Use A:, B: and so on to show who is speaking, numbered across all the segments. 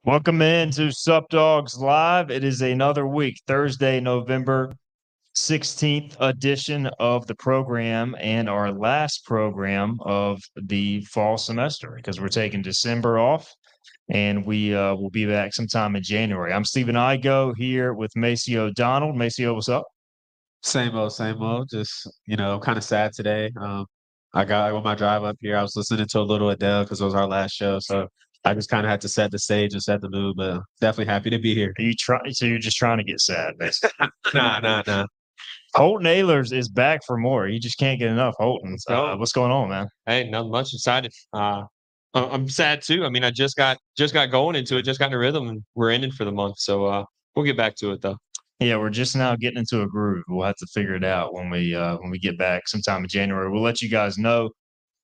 A: Welcome in to Sup Dogs Live. It is another week, Thursday, November 16th edition of the program and our last program of the fall semester because we're taking December off and we will be back sometime in January. I'm Stephen Igo here with Maceo Donald. Maceo, what's up?
B: Same old, same old. Just, I'm kind of sad today. I got on my drive up here. I was listening to a little Adele because it was our last show. So I just kind of had to set the stage and set the mood, but definitely happy to be here.
A: Are you trying? So you're just trying to get sad, basically.
B: Nah, nah, nah.
A: Holton Ahlers is back for more. You just can't get enough Holton.
C: Let's go.
A: What's going on, man?
C: Hey, not much excited. I'm sad too. I mean, I just got going into it, just got in a rhythm, and we're ending for the month. So we'll get back to it though.
A: Yeah, we're just now getting into a groove. We'll have to figure it out when we get back sometime in January. We'll let you guys know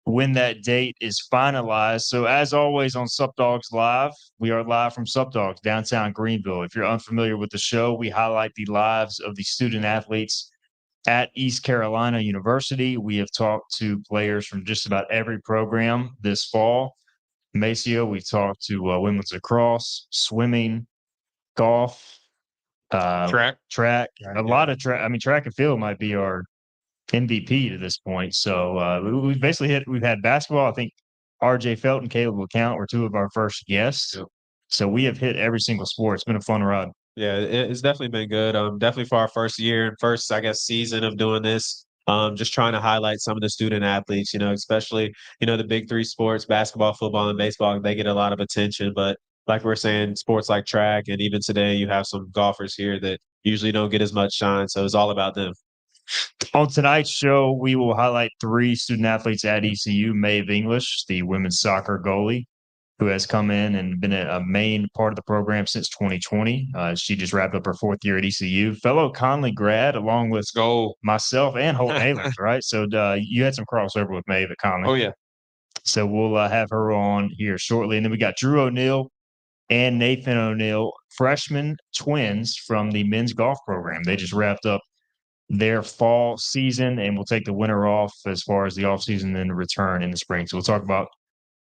A: when that date is finalized. So as always on Sup Dogs Live, we are live from Sup Dogs downtown Greenville. If you're unfamiliar with the show, we highlight the lives of the student athletes at East Carolina University. We have talked to players from just about every program this fall. Maceo, we talked to women's lacrosse, swimming, golf,
C: Track.
A: track, a lot of track. I mean, track and field might be our MVP to this point. So we've basically we've had basketball. I think RJ Felton, Caleb LeCount were two of our first guests.
B: Yep.
A: So we have hit every single sport. It's been a fun ride.
B: Yeah, it's definitely been good. Definitely for our first year and first, I guess, season of doing this. Just trying to highlight some of the student athletes, especially, the big three sports, basketball, football, and baseball, they get a lot of attention. But like we're saying, sports like track, and even today, you have some golfers here that usually don't get as much shine. So it's all about them.
A: On tonight's show, we will highlight three student athletes at ECU. Maeve English, the women's soccer goalie, who has come in and been a main part of the program since 2020. She just wrapped up her fourth year at ECU. Fellow Conley grad, along with
C: Let's go.
A: myself and Holt Ahlers, right? So you had some crossover with Maeve at Conley.
C: Oh yeah.
A: So we'll have her on here shortly. And then we got Drew O'Neill and Nathan O'Neill, freshman twins from the men's golf program. They just wrapped up their fall season and we'll take the winter off as far as the off season and return in the spring. So we'll talk about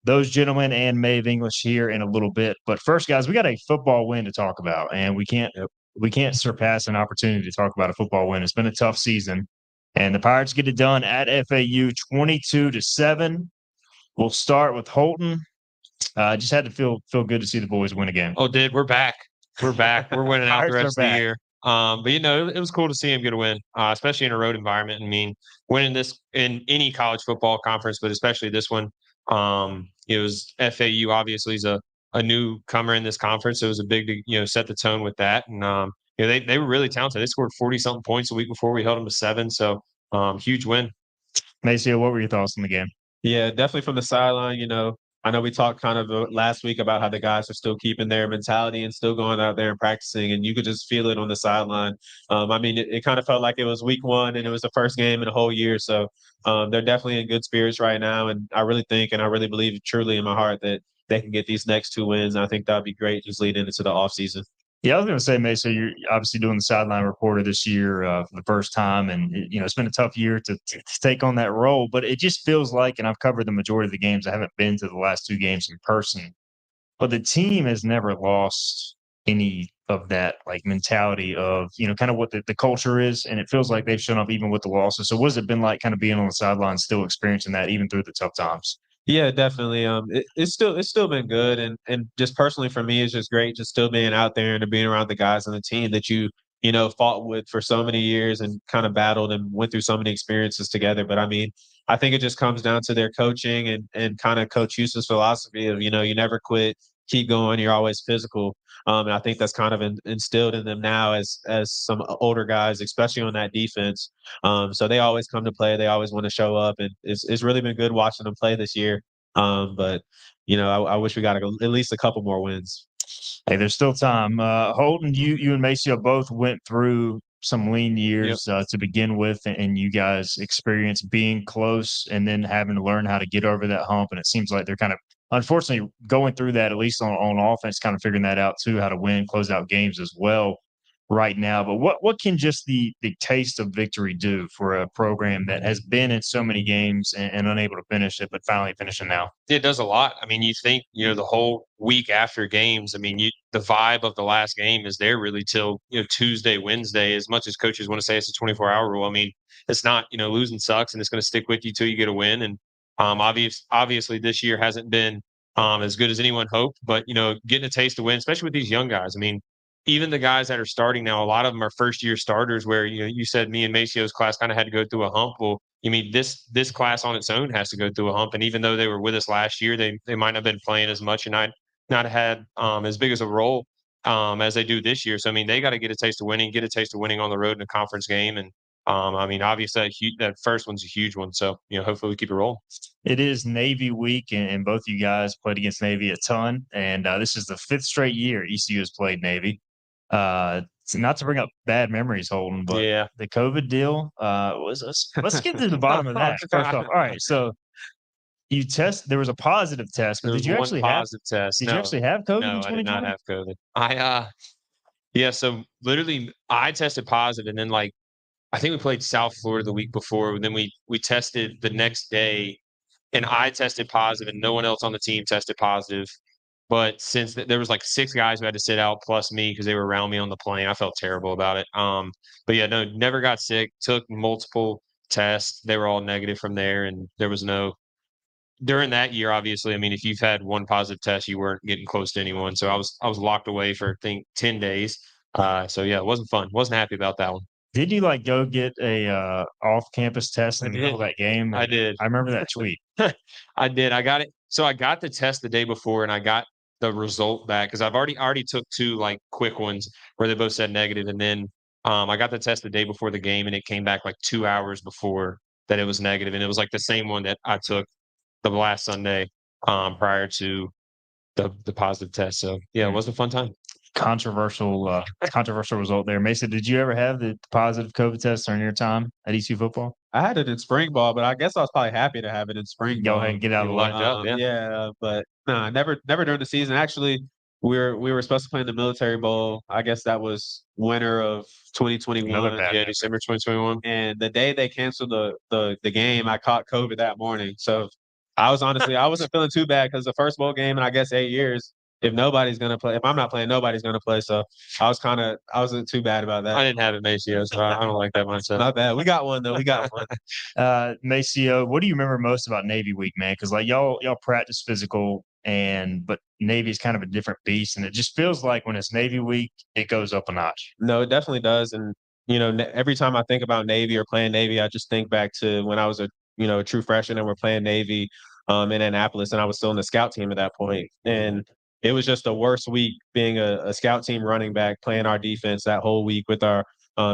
A: those gentlemen and Maeve English here in a little bit. But first, guys, we got a football win to talk about, and we can't surpass an opportunity to talk about a football win. It's been a tough season, and the Pirates get it done at FAU 22-7. We'll start with Holton. Just had to feel good to see the boys win again.
C: Oh, we're back. We're back. We're winning out the
A: Pirates are
C: rest of the
A: back.
C: year. But it was cool to see him get a win, especially in a road environment. I mean, winning this in any college football conference, but especially this one. It was FAU obviously is a newcomer in this conference. So it was a big to set the tone with that. And they were really talented. They scored 40-something points a week before we held them to 7. So huge win.
A: Maceo, what were your thoughts on the game?
B: Yeah, definitely from the sideline, I know we talked kind of last week about how the guys are still keeping their mentality and still going out there and practicing, and you could just feel it on the sideline. I mean, it kind of felt like it was week one and it was the first game in a whole year. So they're definitely in good spirits right now. And I really think and I really believe truly in my heart that they can get these next two wins. And I think that would be great just leading into the offseason.
A: Yeah, I was going to say, Mason, you're obviously doing the sideline reporter this year for the first time, and it's been a tough year to take on that role. But it just feels like, and I've covered the majority of the games. I haven't been to the last two games in person, but the team has never lost any of that like mentality of kind of what the culture is, and it feels like they've shown up even with the losses. So, what has it been like, kind of being on the sidelines, still experiencing that even through the tough times?
B: Yeah, definitely. It's still been good, and just personally for me, it's just great just still being out there and being around the guys on the team that fought with for so many years and kind of battled and went through so many experiences together. But I mean, I think it just comes down to their coaching and kind of Coach Hugh's philosophy of you never quit, keep going, you're always physical. And I think that's kind of instilled in them now as some older guys, especially on that defense. So they always come to play. They always want to show up, and it's really been good watching them play this year. But I wish we got at least a couple more wins.
A: Hey, there's still time. Holden, you and Maceo both went through some lean years to begin with, and you guys experienced being close and then having to learn how to get over that hump. And it seems like they're kind of, unfortunately, going through that, at least on offense, kind of figuring that out too, how to win, close out games as well. right now. But what can just the taste of victory do for a program that has been in so many games and unable to finish it, but finally finishing now?
C: It does a lot. I mean, you think, the whole week after games, I mean, the vibe of the last game is there really till, Tuesday, Wednesday, as much as coaches want to say it's a 24-hour rule. I mean, it's not, losing sucks and it's going to stick with you till you get a win. And obviously this year hasn't been as good as anyone hoped, but, getting a taste of win, especially with these young guys. I mean, even the guys that are starting now, a lot of them are first year starters where, you said me and Macio's class kind of had to go through a hump. Well, you mean this class on its own has to go through a hump, and even though they were with us last year, they might not have been playing as much and not had as big as a role as they do this year. So I mean, they got to get a taste of winning, get a taste of winning on the road in a conference game, and I mean, obviously that first one's a huge one. So hopefully we keep it rolling.
A: It is Navy week, and both you guys played against Navy a ton. And this is the 5th straight year ECU has played Navy. So not to bring up bad memories, Holden, but
C: Yeah.
A: the COVID deal was us. Let's get to the bottom of that first off. All right, so there was a positive test, but
C: There
A: did
C: was
A: you
C: one
A: actually have
C: positive test.
A: did you
C: No,
A: actually have COVID in
C: no, I did not
A: 2020?
C: have COVID. Yeah, so literally I tested positive, and then like I think we played South Florida the week before, and then we tested the next day, and I tested positive, and no one else on the team tested positive. But since there was like 6 guys who had to sit out plus me because they were around me on the plane, I felt terrible about it. But yeah, no, never got sick. Took multiple tests; they were all negative from there, and there was no during that year. Obviously, I mean, if you've had one positive test, you weren't getting close to anyone. So I was locked away for I think 10 days. So yeah, it wasn't fun. Wasn't happy about that one.
A: Did you like go get a off-campus test
C: I
A: in the middle of
C: did.
A: that game?
C: I
A: And
C: did.
A: I remember that tweet.
C: I did. I got it. So I got the test the day before, and I got the result back because I already took 2 like quick ones where they both said negative, and then I got the test the day before the game, and it came back like 2 hours before that it was negative, and it was like the same one that I took the last Sunday prior to the positive test. So yeah, it was a fun time.
A: Controversial result there. Mason, did you ever have the positive COVID test during your time at ECU football?
B: I had it in spring ball, but I guess I was probably happy to have it in spring
A: Go
B: ball.
A: ahead and get out of
C: You
A: the way.
C: lucked up, yeah.
B: Yeah, but no, never during the season. Actually, we were supposed to play in the military bowl. I guess that was winter of
A: Another
B: 2021.
A: bad
C: Yeah,
A: memory.
C: December 2021.
B: And the day they canceled the game, I caught COVID that morning. So I wasn't feeling too bad because the first bowl game in I guess 8 years. If nobody's gonna play, if I'm not playing, nobody's gonna play. So I wasn't too bad about
C: I
B: that.
C: didn't have it, Maceo, so I don't like that mindset.
B: Not bad. We got one though. We got one.
A: Maceo, what do you remember most about Navy week, man? Because like y'all practice physical, but Navy is kind of a different beast, and it just feels like when it's Navy week, it goes up a notch.
B: No, it definitely does. And every time I think about Navy or playing Navy, I just think back to when I was a true freshman and we're playing Navy in Annapolis, and I was still in the scout team at that point. And it was just the worst week being a scout team running back, playing our defense that whole week with our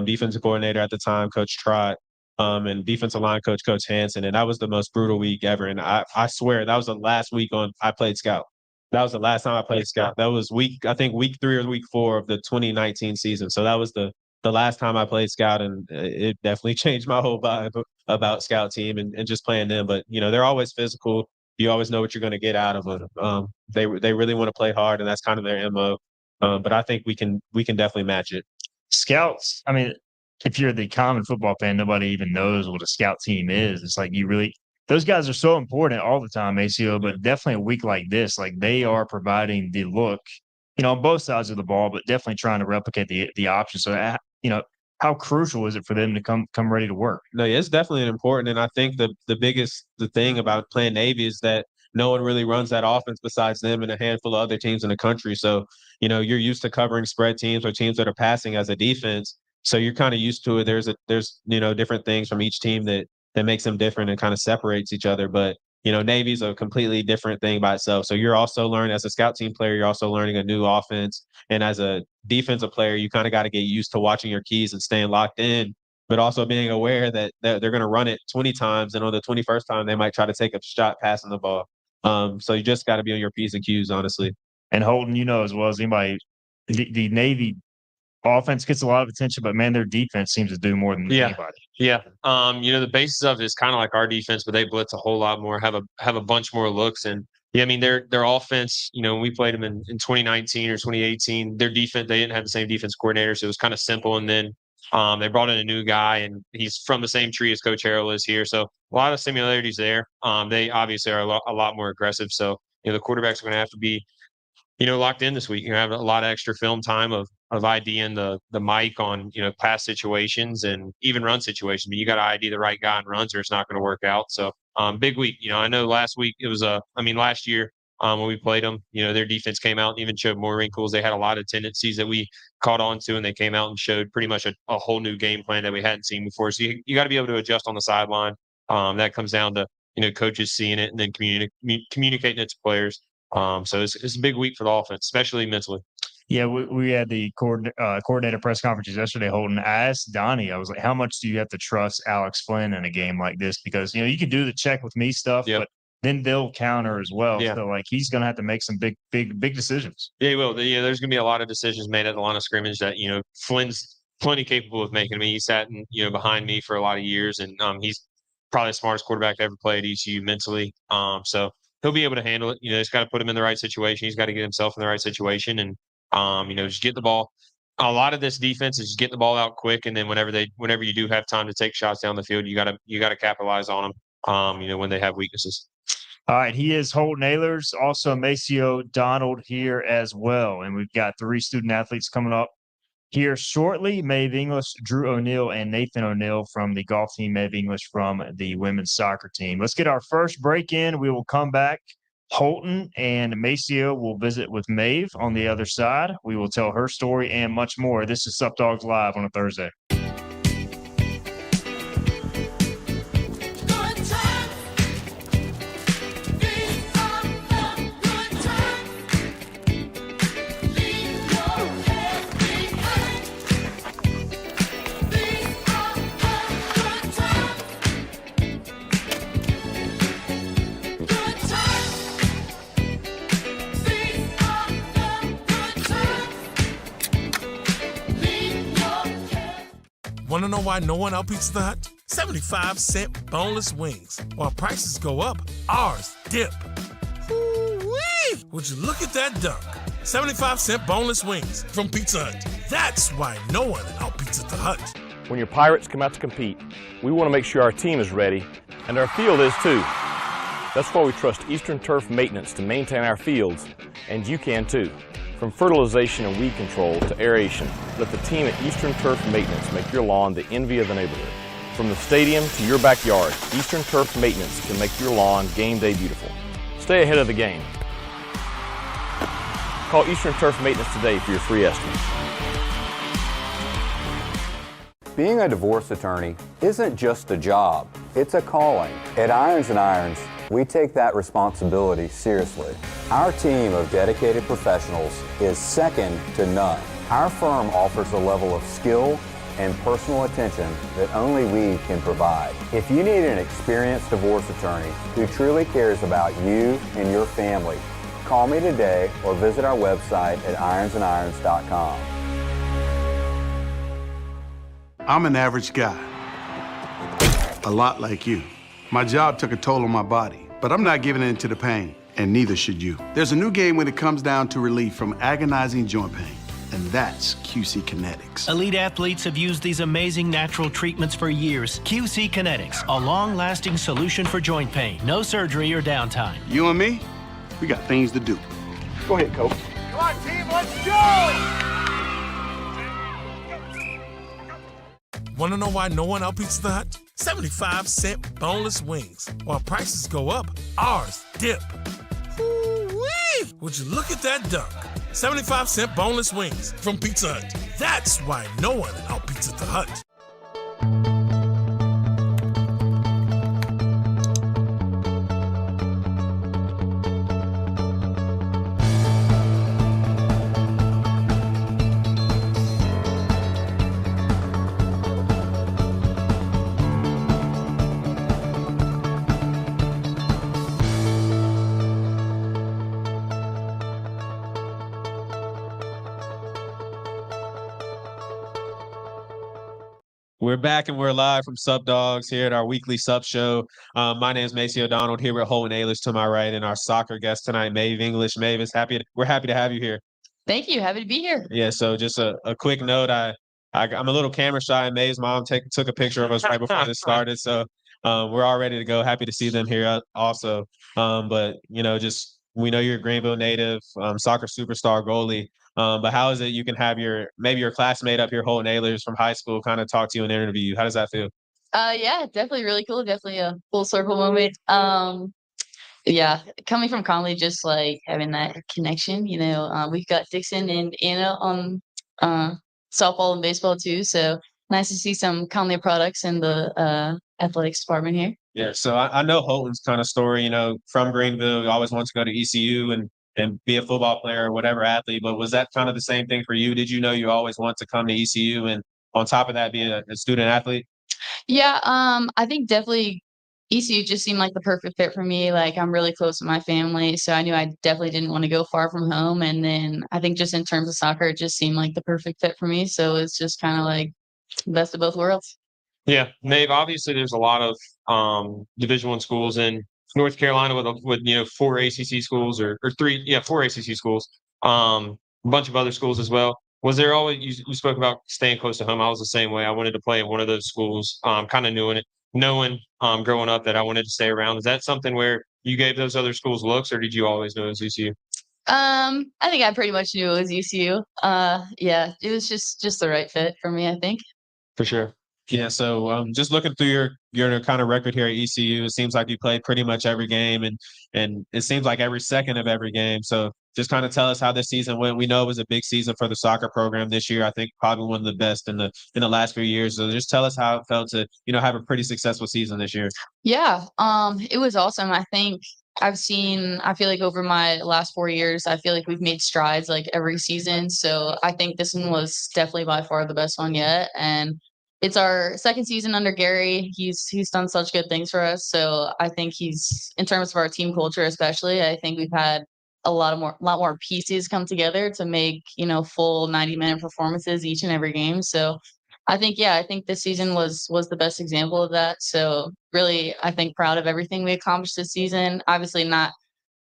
B: defensive coordinator at the time, Coach Trott, and defensive line coach, Coach Hanson. And that was the most brutal week ever. And I swear that was the last week I played scout. That was the last time I played scout. That was I think week 3 or week 4 of the 2019 season. So that was the last time I played scout, and it definitely changed my whole vibe about scout team and just playing them. But they're always physical. You always know what you're going to get out of them. They really want to play hard, and that's kind of their mo. But I think we can definitely match it.
A: Scouts, I mean, if you're the common football fan, nobody even knows what a scout team is. It's like those guys are so important all the time, ACO, but definitely a week like this, like they are providing the look, on both sides of the ball, but definitely trying to replicate the option. So, how crucial is it for them to come ready to work?
B: No, yeah, it's definitely important, and I think the thing about playing Navy is that no one really runs that offense besides them and a handful of other teams in the country. So, you're used to covering spread teams or teams that are passing as a defense. So you're kind of used to it. There's different things from each team that makes them different and kind of separates each other. But Navy's a completely different thing by itself. So you're also learning as a scout team player, you're also learning a new offense. And as a defensive player, you kind of got to get used to watching your keys and staying locked in, but also being aware that they're going to run it 20 times. And on the 21st time, they might try to take a shot passing the ball. So you just got to be on your P's and Q's, honestly.
A: And Holden, as well as anybody, the Navy offense gets a lot of attention, but man, their defense seems to do more than anybody.
C: Yeah. The basis of it is kind of like our defense, but they blitz a whole lot more, have a bunch more looks. And Yeah, I mean their offense. When we played them in 2019 or 2018, their defense they didn't have the same defense coordinator, so it was kind of simple. And then they brought in a new guy, and he's from the same tree as Coach Harrell is here, so a lot of similarities there. They obviously are a lot more aggressive, so the quarterbacks are going to have to be locked in this week. You have a lot of extra film time of IDing the mic on pass situations and even run situations. But you got to ID the right guy and runs, or it's not going to work out. So big week. I know last week it was last year when we played them, their defense came out and even showed more wrinkles. They had a lot of tendencies that we caught on to, and they came out and showed pretty much a whole new game plan that we hadn't seen before. So you got to be able to adjust on the sideline. That comes down to coaches seeing it and then communicating it to players. So it's a big week for the offense, especially mentally.
A: Yeah, we had the coordinator press conferences yesterday, Holden. I asked Donnie, I was like, how much do you have to trust Alex Flynn in a game like this? Because, you can do the check with me stuff,
C: Yep.
A: but then they'll counter as well.
C: Yeah.
A: So, like, he's going to have to make some big decisions.
C: Yeah, he will. Yeah, there's going to be a lot of decisions made at the line of scrimmage that, Flynn's plenty capable of making. I mean, he sat behind me for a lot of years, and he's probably the smartest quarterback to ever play at ECU mentally. So he'll be able to handle it. He's got to put him in the right situation. He's got to get himself in the right situation and, just get the ball. A lot of this defense is just getting the ball out quick, and then whenever you do have time to take shots down the field, you got to capitalize on them. When they have weaknesses.
A: All right, he is Holton Ahlers, also Maceo Donald here as well. And we've got 3 student athletes coming up here shortly. Maeve English, Drew O'Neill, and Nathan O'Neill from the golf team, Maeve English from the women's soccer team. Let's get our first break in. We will come back. Holton and Maceo will visit with Maeve on the other side. We will tell her story and much more. This is Sup Dogs Live on a Thursday.
D: Want to know why no one outbeats the Hut? 75-cent boneless wings. While prices go up, ours dip. Ooh-wee! Would you look at that dunk? 75-cent boneless wings from Pizza Hut. That's why no one outbeats at the Hut.
E: When your Pirates come out to compete, we want to make sure our team is ready, and our field is too. That's why we trust Eastern Turf Maintenance to maintain our fields, and you can too. From fertilization and weed control to aeration, let the team at Eastern Turf Maintenance make your lawn the envy of the neighborhood. From the stadium to your backyard, Eastern Turf Maintenance can make your lawn game day beautiful. Stay ahead of the game. Call Eastern Turf Maintenance today for your free estimate.
F: Being a divorce attorney isn't just a job, it's a calling. At Irons and Irons, we take that responsibility seriously. Our team of dedicated professionals is second to none. Our firm offers a level of skill and personal attention that only we can provide. If you need an experienced divorce attorney who truly cares about you and your family, call me today or visit our website at ironsandirons.com.
G: I'm an average guy, a lot like you. My job took a toll on my body, but I'm not giving in to the pain, and neither should you. There's a new game when it comes down to relief from agonizing joint pain, and that's QC Kinetics.
H: Elite athletes have used these amazing natural treatments for years. QC Kinetics, a long-lasting solution for joint pain. No surgery or downtime.
G: You and me, we got things to do. Go ahead, coach.
I: Come on, team, let's go!
D: Want to know why no one outbeats the Hut? 75-cent boneless wings. While prices go up, ours dip. Ooh-wee! Would you look at that dunk? 75-cent boneless wings from Pizza Hut. That's why no one outbeats at the Hut.
B: We're back and we're live from Sup Dogs here at our weekly Sup show. My name is Macy O'Donnell here with Holden Ailish to my right, and our soccer guest tonight, Maeve English. Maeve, we're happy to have you here.
J: Thank you. Happy to be here.
B: Yeah, so just a quick note. I'm a little camera shy, and Maeve's mom took a picture of us right before this started. So we're all ready to go. Happy to see them here also. But, just we know you're a Greenville native, soccer superstar goalie. But how is it you can have maybe your classmate up here, Holden Ailish from high school, kind of talk to you and interview you? How does that feel?
J: Yeah, definitely really cool. Definitely a full circle moment. Yeah, coming from Conley, just like having that connection, we've got Dixon and Anna on softball and baseball too. So nice to see some Conley products in the athletics department here.
B: Yeah, so I know Holton's kind of story, from Greenville, he always wanted to go to ECU and be a football player or whatever athlete. But was that kind of the same thing for you? Did you know you always want to come to ECU and on top of that, be a student athlete?
J: Yeah, I think definitely ECU just seemed like the perfect fit for me. Like I'm really close with my family, so I knew I definitely didn't want to go far from home. And then I think just in terms of soccer, it just seemed like the perfect fit for me. So it's just kind of like best of both worlds.
C: Yeah, Maeve. Obviously, there's a lot of Division I schools in North Carolina with 4 ACC schools or three, yeah, 4 ACC schools. A bunch of other schools as well. Was there always you spoke about staying close to home? I was the same way. I wanted to play in one of those schools. Kind of knowing growing up that I wanted to stay around. Is that something where you gave those other schools looks, or did you always know it was ECU?
J: I think I pretty much knew it was ECU. Yeah, it was just the right fit for me, I think.
C: For sure.
B: Yeah, so just looking through your kind of record here at ECU, it seems like you played pretty much every game, and it seems like every second of every game. So just kind of tell us how this season went. We know it was a big season for the soccer program this year. I think probably one of the best in the last few years. So just tell us how it felt to have a pretty successful season this year.
J: Yeah, it was awesome. I feel like over my last 4 years, I feel like we've made strides like every season. So I think this one was definitely by far the best one yet. And it's our second season under Gary. He's done such good things for us. So I think he's in terms of our team culture, especially, I think we've had a lot more pieces come together to make, full 90-minute performances each and every game. So I think this season was the best example of that. So really, I think proud of everything we accomplished this season. Obviously not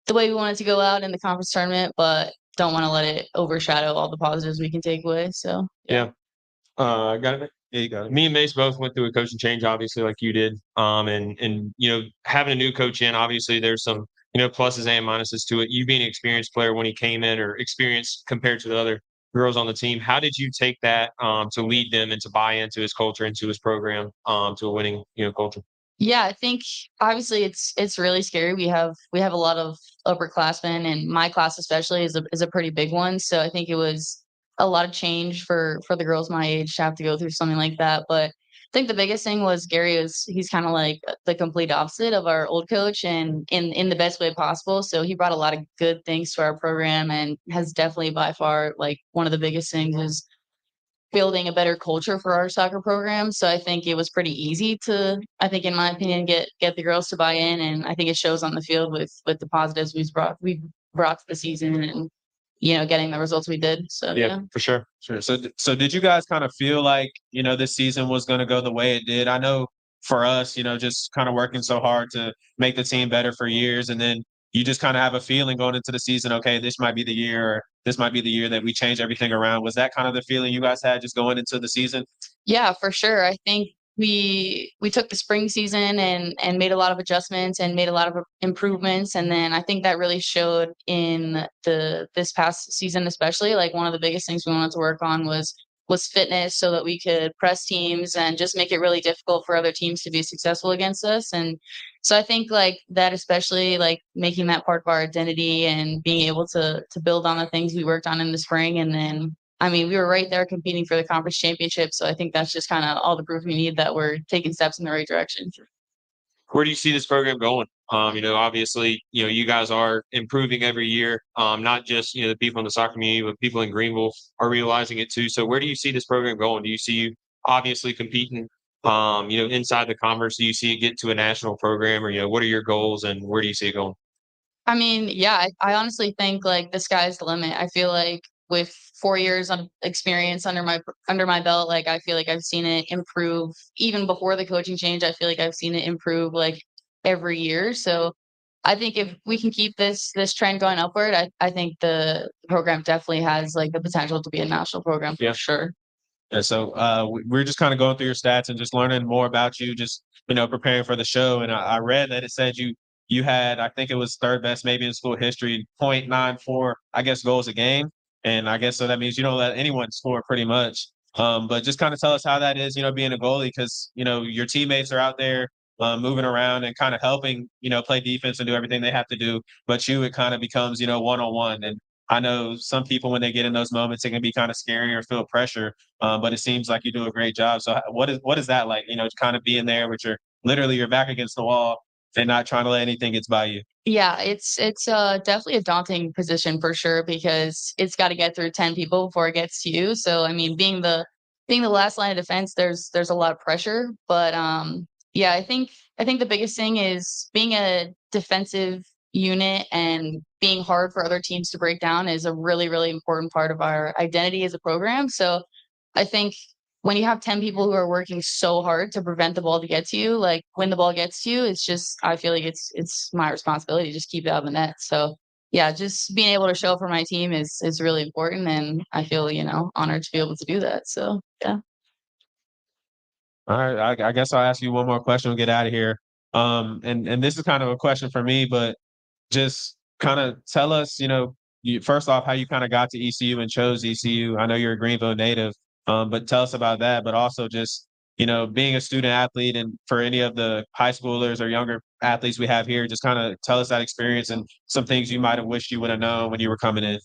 J: the way we wanted to go out in the conference tournament, but don't want to let it overshadow all the positives we can take away. So
C: Yeah. Got it. Yeah, you got it. Me and Mace both went through a coaching change, obviously, like you did. And having a new coach in, obviously, there's some pluses and minuses to it. You being an experienced player when he came in, or experienced compared to the other girls on the team, how did you take that to lead them and to buy into his culture, into his program, to a winning culture?
J: Yeah, I think obviously it's really scary. We have a lot of upperclassmen, and my class especially is a pretty big one. So I think it was a lot of change for the girls my age to have to go through something like that. But I think the biggest thing was he's kind of like the complete opposite of our old coach, and in the best way possible. So he brought a lot of good things to our program, and has definitely by far like one of the biggest things is building a better culture for our soccer program. So I think it was pretty easy to, I think in my opinion, get the girls to buy in, and I think it shows on the field with the positives we brought to the season, and getting the results we did. So yeah.
C: For sure.
B: Sure. So did you guys kind of feel like, this season was going to go the way it did? I know for us, just kind of working so hard to make the team better for years, and then you just kind of have a feeling going into the season, okay, this might be the year, or this might be the year that we change everything around. Was that kind of the feeling you guys had just going into the season?
J: Yeah, for sure. I think we took the spring season and made a lot of adjustments and made a lot of improvements, and then I think that really showed in this past season, especially. Like one of the biggest things we wanted to work on was fitness, so that we could press teams and just make it really difficult for other teams to be successful against us. And so I think like that, especially like making that part of our identity and being able to build on the things we worked on in the spring. And then I mean, we were right there competing for the conference championship. So I think that's just kind of all the proof we need that we're taking steps in the right direction.
C: Where do you see this program going? Obviously, you guys are improving every year. Not just the people in the soccer community, but people in Greenville are realizing it too. So where do you see this program going? Do you see you obviously competing, inside the conference? Do you see it get to a national program, or what are your goals and where do you see it going?
J: I mean, yeah, I honestly think like the sky's the limit. I feel like with 4 years of experience under my belt, like I feel like I've seen it improve even before the coaching change. I feel like I've seen it improve like every year. So I think if we can keep this trend going upward, I think the program definitely has like the potential to be a national program for sure.
B: Yeah, so we're just kind of going through your stats and just learning more about you, just preparing for the show. And I read that it said you had, I think it was third best maybe in school history, 0.94, I guess, goals a game. And I guess so that means you don't let anyone score pretty much. But just kind of tell us how that is, being a goalie, because your teammates are out there moving around and kind of helping, play defense and do everything they have to do. But it kind of becomes, one-on-one. And I know some people, when they get in those moments, it can be kind of scary or feel pressure. But it seems like you do a great job. So what is that like? Kind of being there with your back against the wall and not trying to let anything get by you.
J: Yeah, it's definitely a daunting position for sure because it's got to get through 10 people before it gets to you. So I mean, being the last line of defense, there's a lot of pressure. But yeah, I think the biggest thing is being a defensive unit and being hard for other teams to break down is a really, really important part of our identity as a program. So I think when you have 10 people who are working so hard to prevent the ball to get to you, like when the ball gets to you, it's just, I feel like it's my responsibility to just keep it out of the net. So yeah, just being able to show up for my team is really important. And I feel, honored to be able to do that. So yeah.
B: All right. I guess I'll ask you one more question. We'll get out of here. And this is kind of a question for me, but just kind of tell us, first off, how you kind of got to ECU and chose ECU. I know you're a Greenville native, but tell us about that. But also just, being a student athlete, and for any of the high schoolers or younger athletes we have here, just kind of tell us that experience and some things you might have wished you would have known when you were coming in.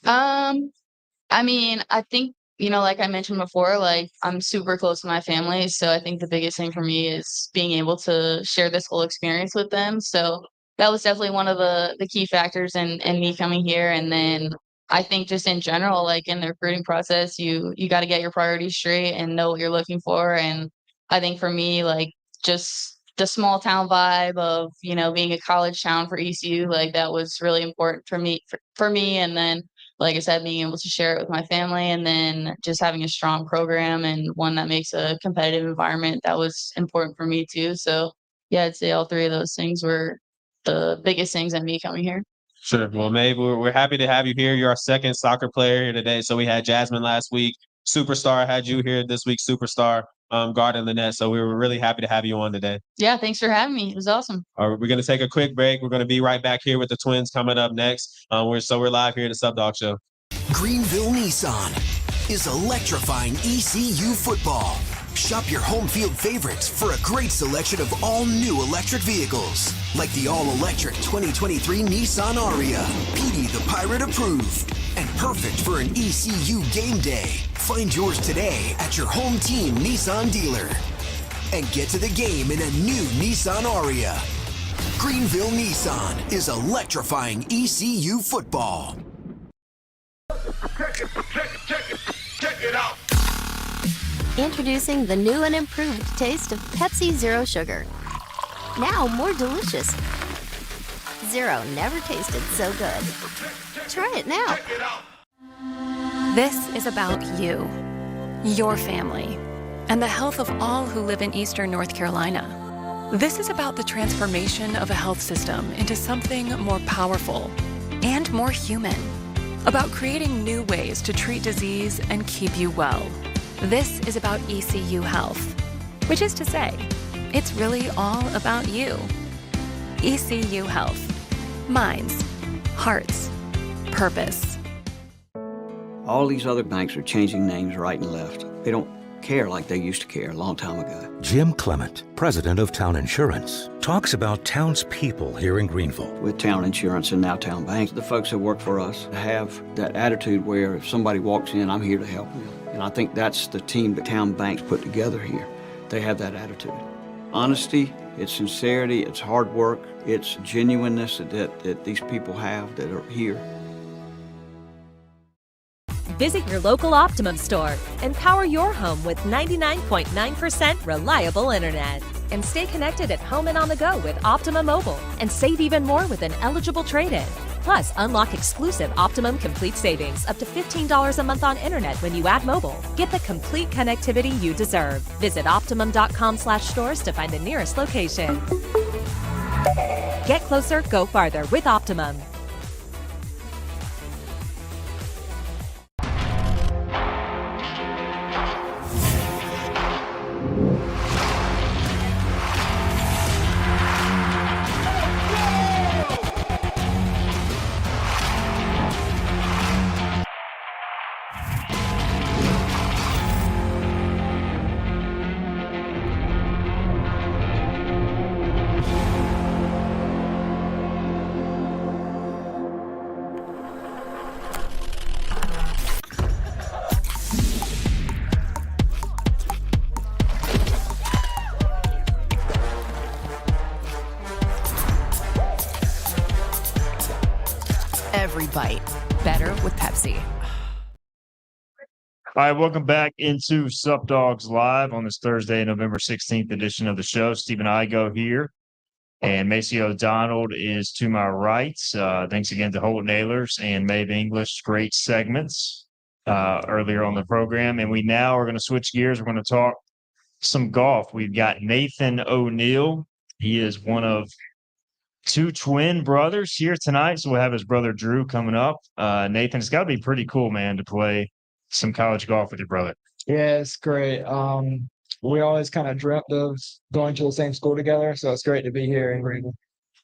J: I mean, I think, like I mentioned before, like I'm super close to my family. So I think the biggest thing for me is being able to share this whole experience with them. So that was definitely one of the key factors in me coming here. And then I think just in general, like in the recruiting process, you got to get your priorities straight and know what you're looking for. And I think for me, like just the small town vibe of, being a college town for ECU, like that was really important for me. And then, like I said, being able to share it with my family, and then just having a strong program and one that makes a competitive environment, that was important for me too. So yeah, I'd say all three of those things were the biggest things in me coming here.
B: Sure. Well, Maeve, we're happy to have you here. You're our second soccer player here today. So we had Jasmine last week, superstar. Had you here this week, superstar, guarding the net. So we were really happy to have you on today.
J: Yeah, thanks for having me. It was awesome.
B: All right, we're going to take a quick break. We're going to be right back here with the Twins coming up next. We're live here at the Sup Dogs Show.
K: Greenville Nissan is electrifying ECU football. Shop your home field favorites for a great selection of all new electric vehicles, like the all-electric 2023 Nissan Aria, PD the Pirate approved, and perfect for an ECU game day. Find yours today at your home team Nissan dealer. And get to the game in a new Nissan Aria. Greenville Nissan is electrifying ECU football.
I: Check it out.
L: Introducing the new and improved taste of Pepsi Zero Sugar. Now more delicious. Zero never tasted so good. Try it now.
M: This is about you, your family, and the health of all who live in Eastern North Carolina. This is about the transformation of a health system into something more powerful and more human. About creating new ways to treat disease and keep you well. This is about ECU Health, which is to say, it's really all about you. ECU Health. Minds, hearts, purpose.
N: All these other banks are changing names right and left. They don't care like they used to care a long time ago.
O: Jim Clement, president of Town Insurance, talks about townspeople here in Greenville.
N: With Town Insurance and now Town Bank, the folks that work for us have that attitude where if somebody walks in, I'm here to help them. And I think that's the team that Town Bank's put together here. They have that attitude. Honesty, it's sincerity, it's hard work, it's genuineness that these people have that are here.
P: Visit your local Optimum store and power your home with 99.9% reliable internet. And stay connected at home and on the go with Optimum Mobile. And save even more with an eligible trade-in. Plus, unlock exclusive Optimum Complete savings up to $15 a month on internet when you add mobile. Get the complete connectivity you deserve. Visit Optimum.com/stores to find the nearest location. Get closer, go farther with Optimum.
Q: Every bite better with Pepsi.
A: All right, welcome back into Sup Dogs Live on this Thursday, November 16th edition of the show. Stephen Igo here, and Macy O'Donnell is to my right. Thanks again to Holt Nailers and Maeve English. Great segments earlier on the program. And we now are going to switch gears. We're going to talk some golf. We've got Nathan O'Neill. He is one of two twin brothers here tonight. So we'll have his brother Drew coming up. Nathan, it's got to be pretty cool, man, to play some college golf with your brother.
R: Yeah, it's great. We always kind of dreamt of going to the same school together, so it's great to be here in Greenville.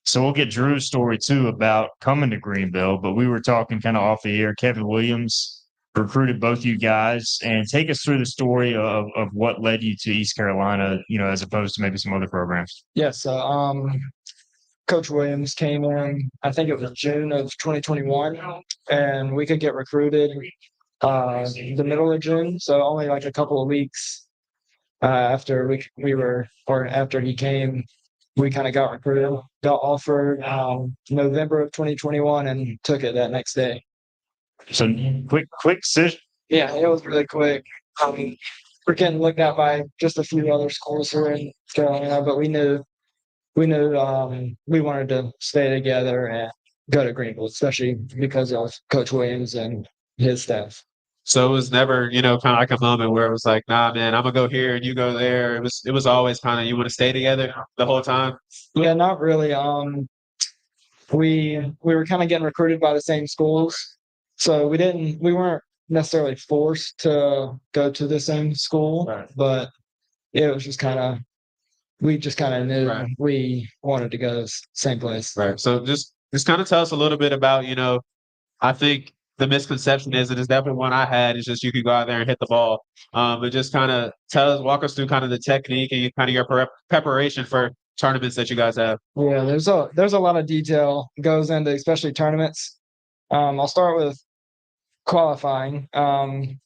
A: So we'll get Drew's story too about coming to Greenville, but we were talking kind of off the air. Kevin Williams recruited both you guys, and take us through the story of what led you to East Carolina, as opposed to maybe some other programs.
R: Yeah, so Coach Williams came in, I think it was June of 2021, and we could get recruited the middle of June, so only like a couple of weeks after after he came, we kind of got recruited, got offered November of 2021, and took it that next day.
A: So quick decision.
R: Yeah, it was really quick. We're getting looked at by just a few other schools here in Carolina, but we knew we wanted to stay together and go to Greenville, especially because of Coach Williams and his staff.
B: So it was never, kind of like a moment where it was like, nah, man, I'm gonna go here and you go there. It was always kind of, you want to stay together the whole time.
R: Yeah, not really. We were kind of getting recruited by the same schools, so we weren't necessarily forced to go to the same school, but it was just we just kind of knew we wanted to go to the same place.
B: Right. So just kind of tell us a little bit about, I think the misconception is, and it's definitely one I had, is just you could go out there and hit the ball. But just kind of walk us through kind of the technique and kind of your preparation for tournaments that you guys have.
R: Yeah, there's a lot of detail goes into especially tournaments. I'll start with qualifying.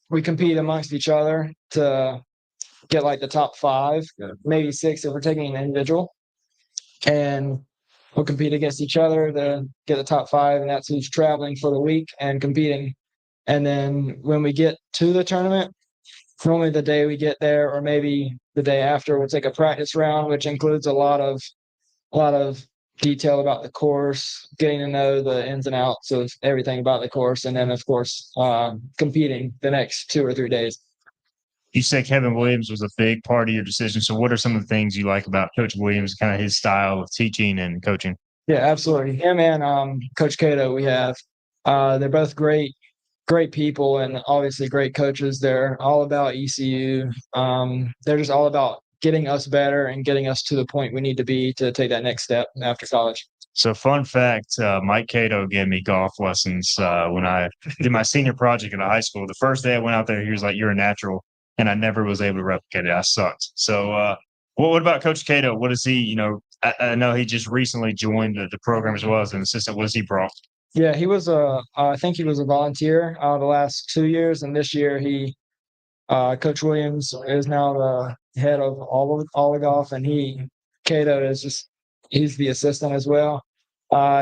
R: We compete amongst each other to get like the top 5, maybe 6 if we're taking an individual. And we'll compete against each other to get the top 5, and that's who's traveling for the week and competing. And then when we get to the tournament, normally the day we get there or maybe the day after, we'll take a practice round, which includes a lot of detail about the course, getting to know the ins and outs of everything about the course, and then of course competing the next 2 or 3 days.
A: You said Kevin Williams was a big part of your decision. So what are some of the things you like about Coach Williams, kind of his style of teaching and coaching?
R: Yeah, absolutely. Him and Coach Cato, we have. They're both great people and obviously great coaches. They're all about ECU. They're just all about getting us better and getting us to the point we need to be to take that next step after college.
A: So fun fact, Mike Cato gave me golf lessons when I did my senior project in high school. The first day I went out there, he was like, "You're a natural." And I never was able to replicate it. I sucked. So what about Coach Cato? What is he, I know he just recently joined the program as well as an assistant. What has he brought?
R: Yeah, he was I think he was a volunteer the last 2 years. And this year Coach Williams is now the head of all of golf. And Cato he's the assistant as well.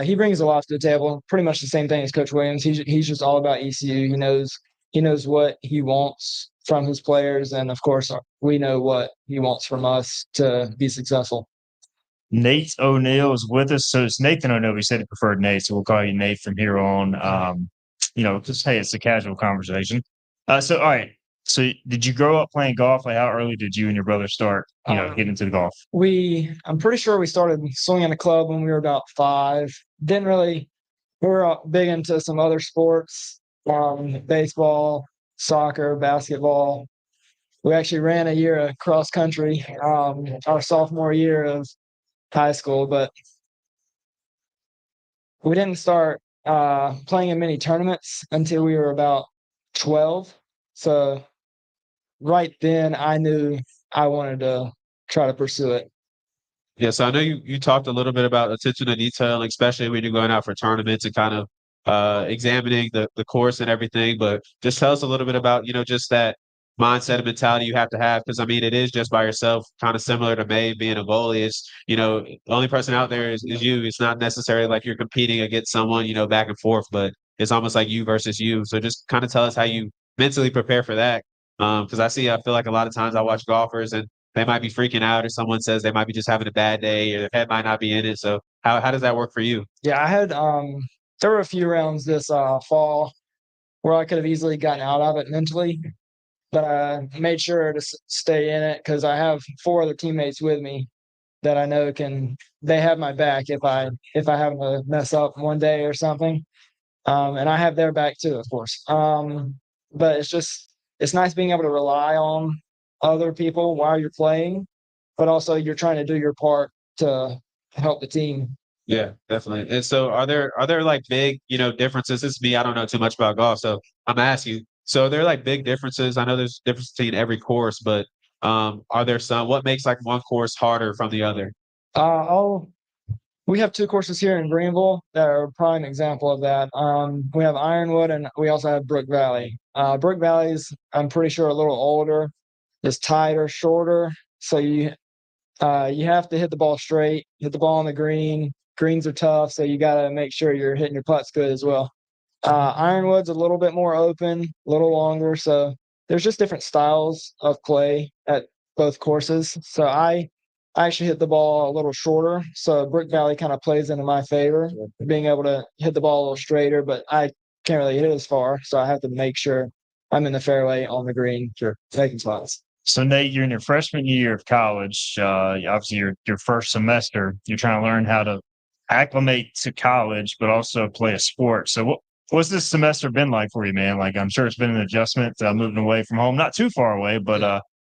R: He brings a lot to the table, pretty much the same thing as Coach Williams. He's just all about ECU. He knows what he wants from his players, and of course we know what he wants from us to be successful.
A: Nate O'Neill is with us. So it's Nathan O'Neill. We said he preferred Nate, so we'll call you Nate from here on. Just hey, it's a casual conversation. So all right. So did you grow up playing golf? Like how early did you and your brother start, getting into the golf?
R: I'm pretty sure we started swinging a club when we were about 5. We were big into some other sports, baseball, soccer, basketball. We actually ran a year of cross country, our sophomore year of high school, but we didn't start playing in many tournaments until we were about 12. So right then I knew I wanted to try to pursue it.
B: Yeah, so I know you talked a little bit about attention to detail, especially when you're going out for tournaments and kind of examining the course and everything. But just tell us a little bit about, just that mindset and mentality you have to have. Because I mean, it is just by yourself, kind of similar to May being a goalie. It's, the only person out there is you. It's not necessarily like you're competing against someone, back and forth, but it's almost like you versus you. So just kind of tell us how you mentally prepare for that. Because I feel like a lot of times I watch golfers and they might be freaking out, or someone says they might be just having a bad day, or their head might not be in it. So how does that work for you?
R: Yeah, I had there were a few rounds this fall where I could have easily gotten out of it mentally, but I made sure to stay in it because I have 4 other teammates with me that I know they have my back if I happen to mess up one day or something, and I have their back too, of course. But it's nice being able to rely on other people while you're playing, but also you're trying to do your part to help the team.
B: Yeah, definitely. And so are there like big, differences? This is me, I don't know too much about golf, so I'm asking you. So are there like big differences? I know there's difference between every course, but are there some what makes like one course harder from the other?
R: We have 2 courses here in Greenville that are a prime example of that. We have Ironwood and we also have Brook Valley. Brook Valley's, I'm pretty sure, a little older, is tighter, shorter. So you have to hit the ball straight, hit the ball on the green. Greens are tough, so you got to make sure you're hitting your putts good as well. Ironwood's a little bit more open, a little longer. So there's just different styles of play at both courses. So I actually hit the ball a little shorter. So Brook Valley kind of plays into my favor, being able to hit the ball a little straighter, but I can't really hit it as far. So I have to make sure I'm in the fairway on the green, making spots.
A: So Nate, you're in your freshman year of college. Obviously, your first semester. You're trying to learn how to acclimate to college, but also play a sport. So what's this semester been like for you, man? Like I'm sure it's been an adjustment, moving away from home, not too far away, but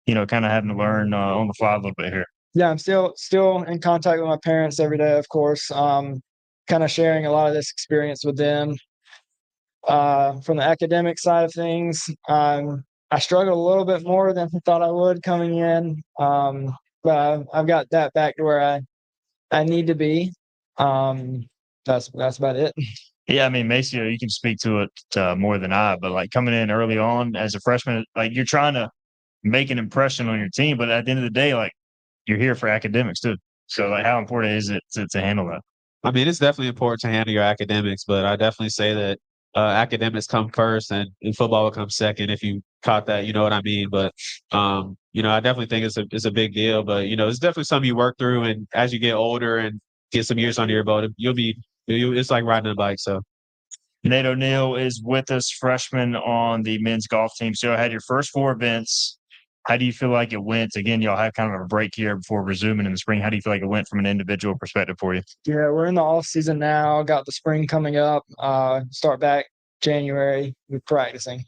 A: kind of having to learn on the fly a little bit here.
R: Yeah, I'm still in contact with my parents every day, of course. Kind of sharing a lot of this experience with them. From the academic side of things, I struggled a little bit more than I thought I would coming in, but I've got that back to where I need to be. That's about it.
A: Yeah, I mean, Maceo, you can speak to it more than I, but like coming in early on as a freshman, like you're trying to make an impression on your team, but at the end of the day, like you're here for academics too. So like how important is it to handle that?
B: I mean, it's definitely important to handle your academics, but I definitely say that academics come first and football will come second. If you caught that, you know what I mean. But I definitely think it's a big deal. But it's definitely something you work through, and as you get older and get some years under your belt, it's like riding a bike. So
A: Nate O'Neill is with us, freshman on the men's golf team. So I had your first 4 events. How do you feel like it went? Again, y'all have kind of a break here before resuming in the spring. How do you feel like it went from an individual perspective for you?
R: Yeah, we're in the off season now. Got the spring coming up. Start back January with practicing.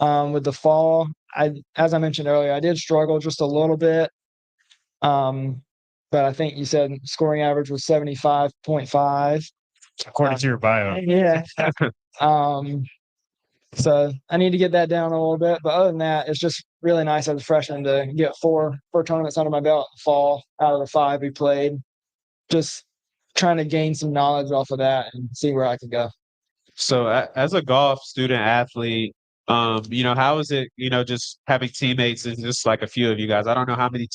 R: With the fall, as I mentioned earlier, I did struggle just a little bit. But I think you said scoring average was 75.5.
A: According to your bio.
R: Yeah. So I need to get that down a little bit. But other than that, it's just really nice as a freshman to get four tournaments under my belt in the fall out of the 5 we played. Just trying to gain some knowledge off of that and see where I can go.
B: So as a golf student athlete, how is it, just having teammates and just like a few of you guys? I don't know how many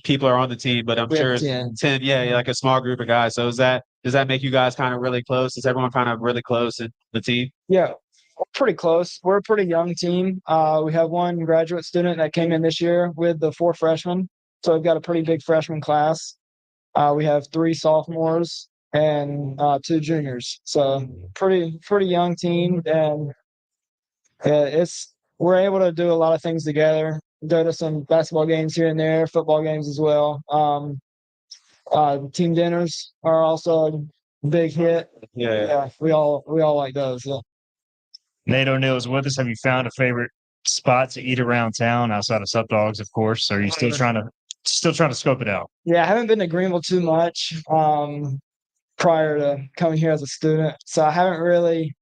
B: people are on the team, but I'm sure it's 10. Yeah, like a small group of guys. So does that make you guys kind of really close? Is everyone kind of really close in the team?
R: Yeah, we're pretty close. We're a pretty young team. We have one graduate student that came in this year with the 4 freshmen. So we've got a pretty big freshman class. We have 3 sophomores and 2 juniors. So pretty young team, and we're able to do a lot of things together. Go to some basketball games here and there, football games as well. Team dinners are also a big hit. Yeah, we all like those. Yeah.
A: Nate O'Neill is with us. Have you found a favorite spot to eat around town outside of Sup Dogs, of course? Or are you still trying to scope it out?
R: Yeah, I haven't been to Greenville too much prior to coming here as a student, so I don't really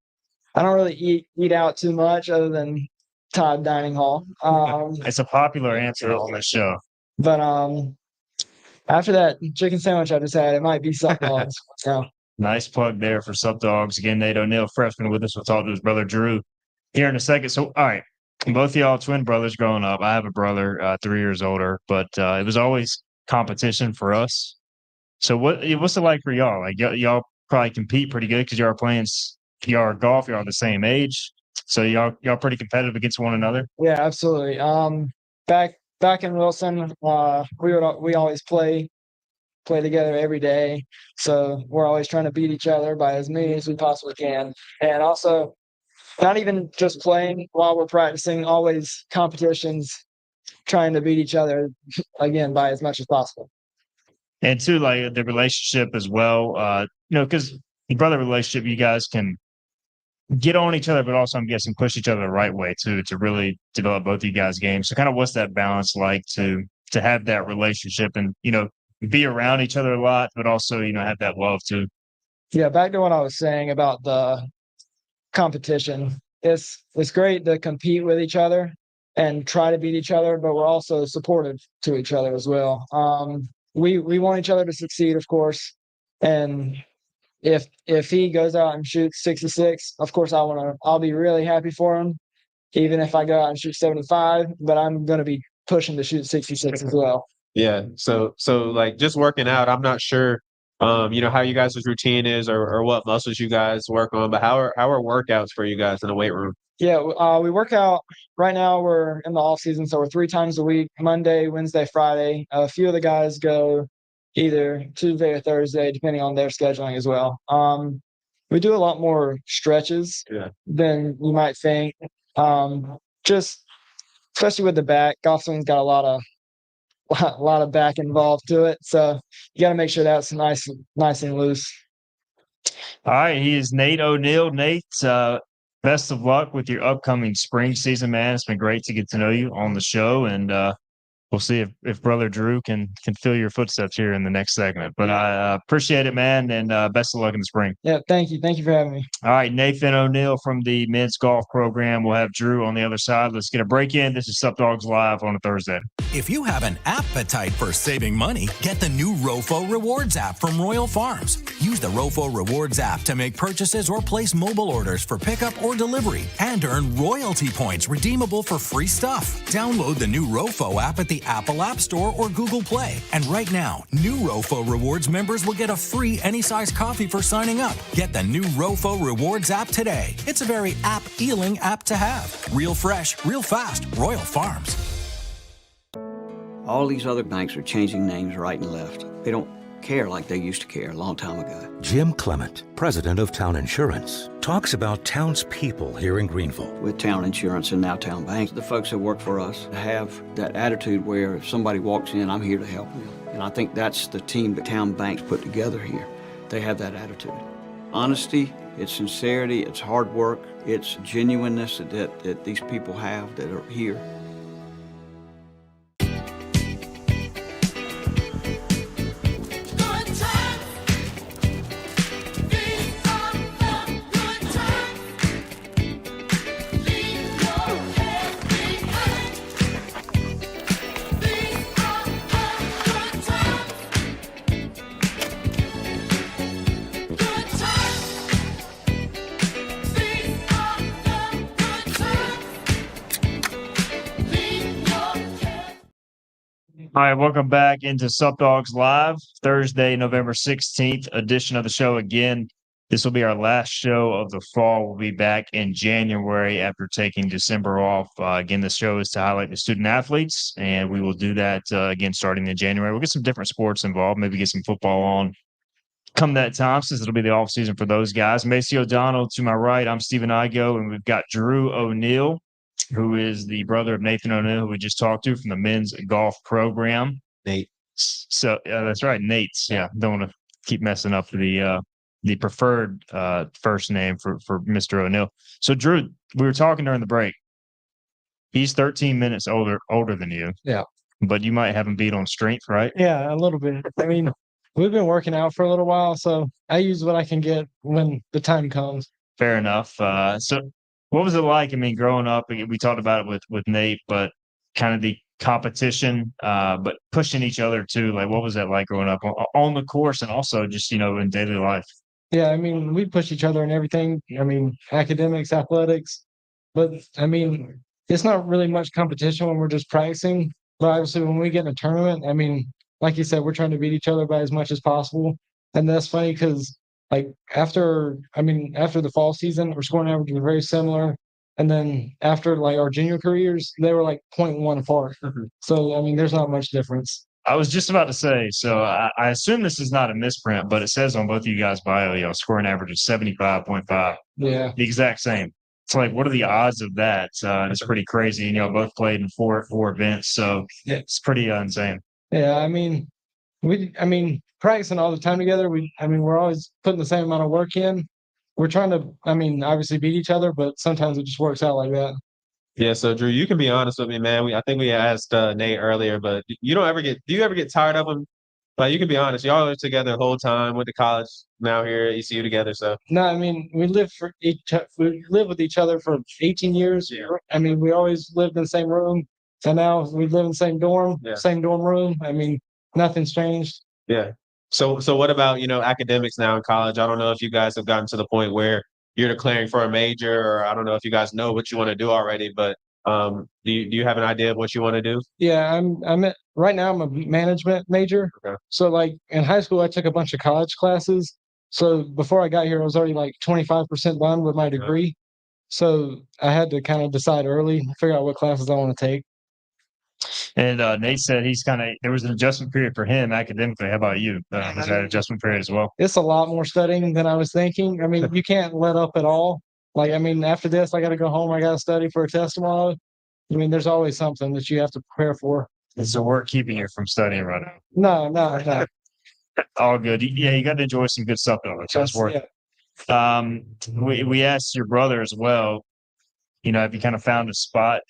R: eat out too much other than Todd Dining Hall.
A: It's a popular answer on the show.
R: But after that chicken sandwich I just had, it might be Sup Dogs. So.
A: Nice plug there for Sup Dogs. Again, Nate O'Neill, freshman with us. We'll talk to his brother Drew here in a second. So, all right, both of y'all twin brothers growing up. I have a brother 3 years older, but it was always competition for us. So what's it like for y'all? Like y'all probably compete pretty good because y'all are playing, y'all are golf, y'all are the same age. So y'all pretty competitive against one another.
R: Yeah, absolutely. Back in Wilson, we always play together every day. So we're always trying to beat each other by as many as we possibly can. And also, not even just playing while we're practicing, always competitions, trying to beat each other again by as much as possible.
A: And too, like the relationship as well, because the brother relationship, you guys can get on each other, but also I'm guessing push each other the right way too, to really develop both of you guys' games. So kind of what's that balance like to have that relationship and, be around each other a lot, but also, have that love too.
R: Yeah, back to what I was saying about the competition. It's great to compete with each other and try to beat each other, but we're also supportive to each other as well. We want each other to succeed, of course. And if he goes out and shoots 66, of course I'll be really happy for him, even if I go out and shoot 75, but I'm gonna be pushing to shoot 66 as well.
B: Yeah. So like just working out, I'm not sure how you guys' routine is or what muscles you guys work on, but how are workouts for you guys in the weight room?
R: Yeah, we work out right now. We're in the off season, so we're 3 times a week: Monday, Wednesday, Friday. A few of the guys go either Tuesday or Thursday, depending on their scheduling as well. We do a lot more stretches than you might think. Just especially with the back, golf swing's got a lot of back involved to it, so you got to make sure that's nice and loose.
A: All right, he is Nate O'Neill. Nate, best of luck with your upcoming spring season, man. It's been great to get to know you on the show, and we'll see if brother Drew can fill your footsteps here in the next segment. But I appreciate it, man, and best of luck in the spring.
R: Yeah, thank you for having me.
A: All right, Nathan O'Neill from the men's golf program. We'll have Drew on the other side. Let's get a break in. This is Sup Dogs Live on a Thursday.
S: If you have an appetite for saving money, get the new Rofo Rewards app from Royal Farms. Use the Rofo Rewards app to make purchases or place mobile orders for pickup or delivery and earn royalty points redeemable for free stuff. Download the new Rofo app at the Apple App Store or Google Play. And right now, new Rofo Rewards members will get a free any-size coffee for signing up. Get the new Rofo Rewards app today. It's a very appealing app to have. Real fresh, real fast, Royal Farms.
N: All these other banks are changing names right and left. They don't care like they used to care a long time ago.
O: Jim Clement, president of Town Insurance, talks about townspeople here in Greenville.
N: With Town Insurance and now Town Banks, the folks that work for us have that attitude where if somebody walks in, I'm here to help them. And I think that's the team that Town Banks put together here. They have that attitude. Honesty, it's sincerity, it's hard work, it's genuineness that these people have that are here.
A: All right, welcome back into Sup Dogs Live, Thursday, November 16th edition of the show. Again, This will be our last show of the fall. We'll be back in January after taking December off. Again, the show is to highlight the student athletes, and we will do that again starting in January. We'll get some different sports involved, maybe get some football on come that time, since it'll be the off season for those guys. Macy O'Donnell to my right. I'm Stephen Igo, and we've got Drew O'Neill, who is the brother of Nathan O'Neill, who we just talked to from the men's golf program.
B: Nate.
A: So that's right, Nate's. Yeah, don't want to keep messing up the preferred first name for Mr. O'Neill. So Drew, we were talking during the break. He's 13 minutes older than you.
R: Yeah.
A: But you might have him beat on strength, right?
R: Yeah, a little bit. I mean, we've been working out for a little while, so I use what I can get when the time comes.
A: Fair enough. So what was it like? I mean, growing up, we talked about it with Nate, but kind of the competition, but pushing each other too. Like, what was that like growing up on the course and also just, in daily life?
R: Yeah, I mean, we push each other in everything. I mean, academics, athletics, but I mean, it's not really much competition when we're just practicing. But obviously, when we get in a tournament, I mean, like you said, we're trying to beat each other by as much as possible. And that's funny because, like, after the fall season, our scoring average was very similar. And then after like our junior careers, they were like 0.1 apart. So I mean, there's not much difference.
A: I was just about to say, so I assume this is not a misprint, but it says on both of you guys' bio, scoring average is 75.5.
R: Yeah.
A: The exact same. It's like, what are the odds of that? It's pretty crazy. And, both played in four events. So it's pretty insane.
R: Yeah. I mean, practicing all the time together. We're always putting the same amount of work in. We're trying to, obviously beat each other, but sometimes it just works out like that.
B: Yeah, so Drew, you can be honest with me, man. I think we asked Nate earlier, but do you ever get tired of him? Like, you can be honest. Y'all are together the whole time, went to college, now here at ECU together. So
R: no, we lived with each other for 18 years.
B: Yeah.
R: We always lived in the same room, and now we live in the same dorm, same dorm room. Nothing's changed.
B: Yeah. So what about academics now in college? I don't know if you guys have gotten to the point where you're declaring for a major, or I don't know if you guys know what you want to do already, but do you have an idea of what you want to do?
R: Yeah, right now I'm a management major.
B: Okay.
R: So like in high school, I took a bunch of college classes. So before I got here, I was already like 25% done with my degree. So I had to kind of decide early, figure out what classes I want to take.
A: And Nate said there was an adjustment period for him academically. How about you? Was that an adjustment period as well?
R: It's a lot more studying than I was thinking. You can't let up at all. Like, after this, I got to go home. I got to study for a test tomorrow. There's always something that you have to prepare for.
A: Is the work keeping you from studying right now?
R: No.
A: All good. Yeah, you got to enjoy some good stuff though. That's worth it. We asked your brother as well. Have you kind of found a spot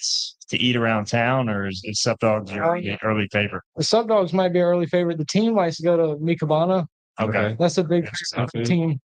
A: to eat around town, or is Sup Dogs your early favorite?
R: The Sup Dogs might be our early favorite. The team likes to go to Mikabana.
A: Okay.
R: That's a big team.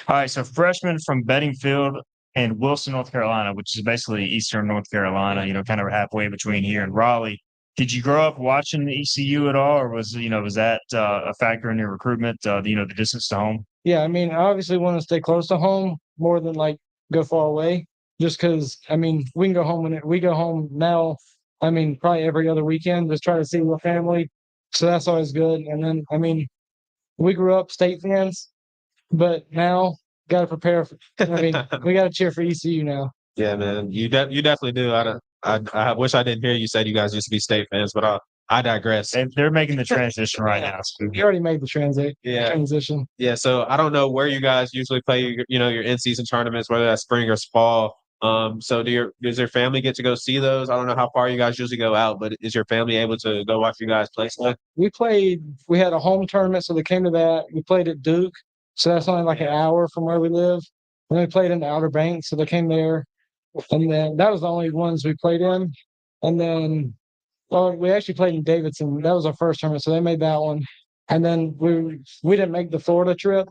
A: All right, so freshmen from Bedingfield and Wilson, North Carolina, which is basically Eastern North Carolina, kind of halfway between here and Raleigh. Did you grow up watching the ECU at all, or was that a factor in your recruitment, the distance to home?
R: Yeah, I obviously want to stay close to home more than like go far away. Just because, we can go home when we go home now. Probably every other weekend, just try to see my family. So that's always good. And then, we grew up state fans, but now got to prepare. We got to cheer for ECU now.
B: Yeah, man, you definitely do. I wish I didn't hear you say you guys used to be state fans, but I digress.
A: And they're making the transition right now.
R: You already made the transition.
B: Yeah, so I don't know where you guys usually play your in-season tournaments, whether that's spring or fall. So does your family get to go see those? I don't know how far you guys usually go out, but is your family able to go watch you guys play stuff?
R: We had a home tournament, so they came to that. We played at Duke, so that's only like an hour from where we live. And we played in the Outer Banks, so they came there. And then that was the only ones we played in. And then, we actually played in Davidson. That was our first tournament, so they made that one. And then we didn't make the Florida trip,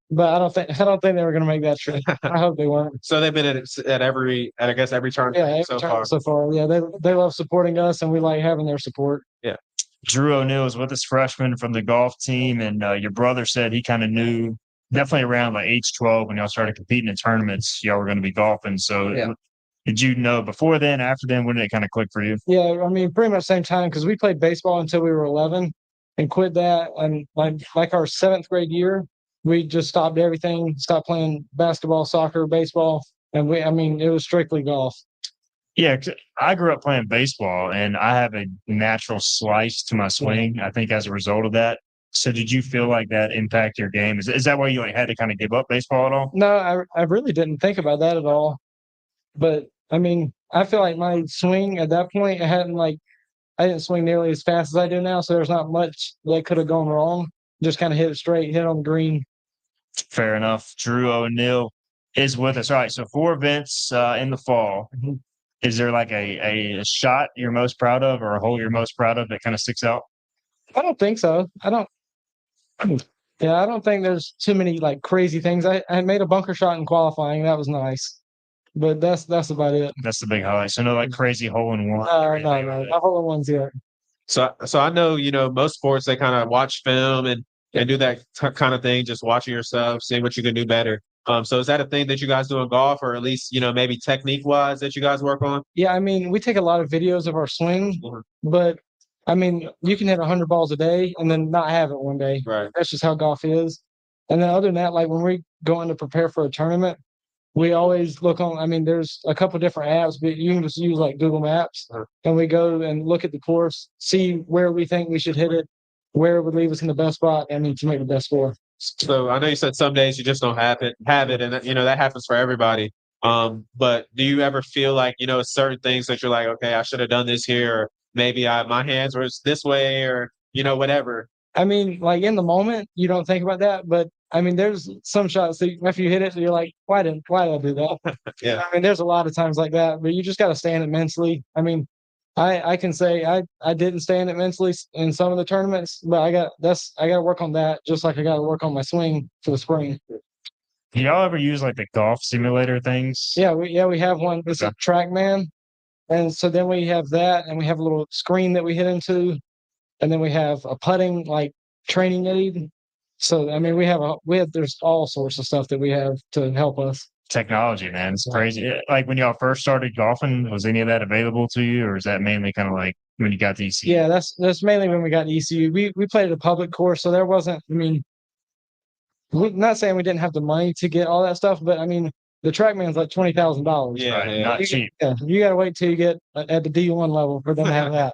R: but I don't think they were going to make that trip. I hope they weren't.
B: So they've been at every tournament
R: so far. Yeah, they love supporting us, and we like having their support.
B: Yeah.
A: Drew O'Neill is with us, freshman from the golf team, and your brother said he kind of knew definitely around like age 12 when y'all started competing in tournaments, y'all were going to be golfing. So did you know before then, after then, when did it kind of click for you?
R: Yeah, pretty much same time because we played baseball until we were 11. And quit that, and like our 7th grade year, we just stopped everything, stopped playing basketball, soccer, baseball, and it was strictly golf.
A: Yeah, 'cause I grew up playing baseball, and I have a natural slice to my swing. I think as a result of that. So, did you feel like that impact your game? Is that why you like had to kind of give up baseball at all?
R: No, I really didn't think about that at all. But I feel like my swing at that point, I didn't swing nearly as fast as I do now, so there's not much that could have gone wrong. Just kind of hit it straight, hit on the green.
A: Fair enough. Drew O'Neill is with us. All right, so 4 events in the fall. Is there like a shot you're most proud of, or a hole you're most proud of that kind of sticks out?
R: I don't think so. I don't. Yeah, I don't think there's too many like crazy things. I made a bunker shot in qualifying. That was nice, but that's about it.
A: That's the big highlight. So no like crazy hole in one.
R: No, not hole in ones yet.
B: So I know, most sports, they kind of watch film and do that kind of thing, just watching yourself, seeing what you can do better. So is that a thing that you guys do in golf, or at least, maybe technique wise that you guys work on?
R: Yeah, we take a lot of videos of our swing, but you can hit 100 balls a day and then not have it one day.
B: Right.
R: That's just how golf is. And then other than that, like when we go in to prepare for a tournament, we always look on. There's a couple different apps, but you can just use like Google Maps, and we go and look at the course, see where we think we should hit it, where it would leave us in the best spot. To make the best score.
B: So I know you said some days you just don't have it, and that happens for everybody. But do you ever feel like certain things that you're like, okay, I should have done this here, or maybe my hands were this way, or whatever.
R: Like in the moment, you don't think about that, but there's some shots that after you hit it, you're like, why did I do that?
B: Yeah.
R: There's a lot of times like that, but you just got to stay in it mentally. I can say I didn't stay in it mentally in some of the tournaments, but I got to work on that, just like I got to work on my swing for the spring.
A: Do y'all ever use like the golf simulator things?
R: Yeah, we have one. It's a TrackMan, and so then we have that, and we have a little screen that we hit into, and then we have a putting like training aid. So there's all sorts of stuff that we have to help us.
A: Technology, man, it's crazy. Like when y'all first started golfing, was any of that available to you, or is that mainly kind of like when you got to ECU?
R: Yeah, that's mainly when we got to ECU. We played at a public course, so there wasn't. We're not saying we didn't have the money to get all that stuff, but the TrackMan's like $20,000.
B: Yeah,
A: not cheap.
R: Yeah, you got to wait till you get at the D1 level for them to have that.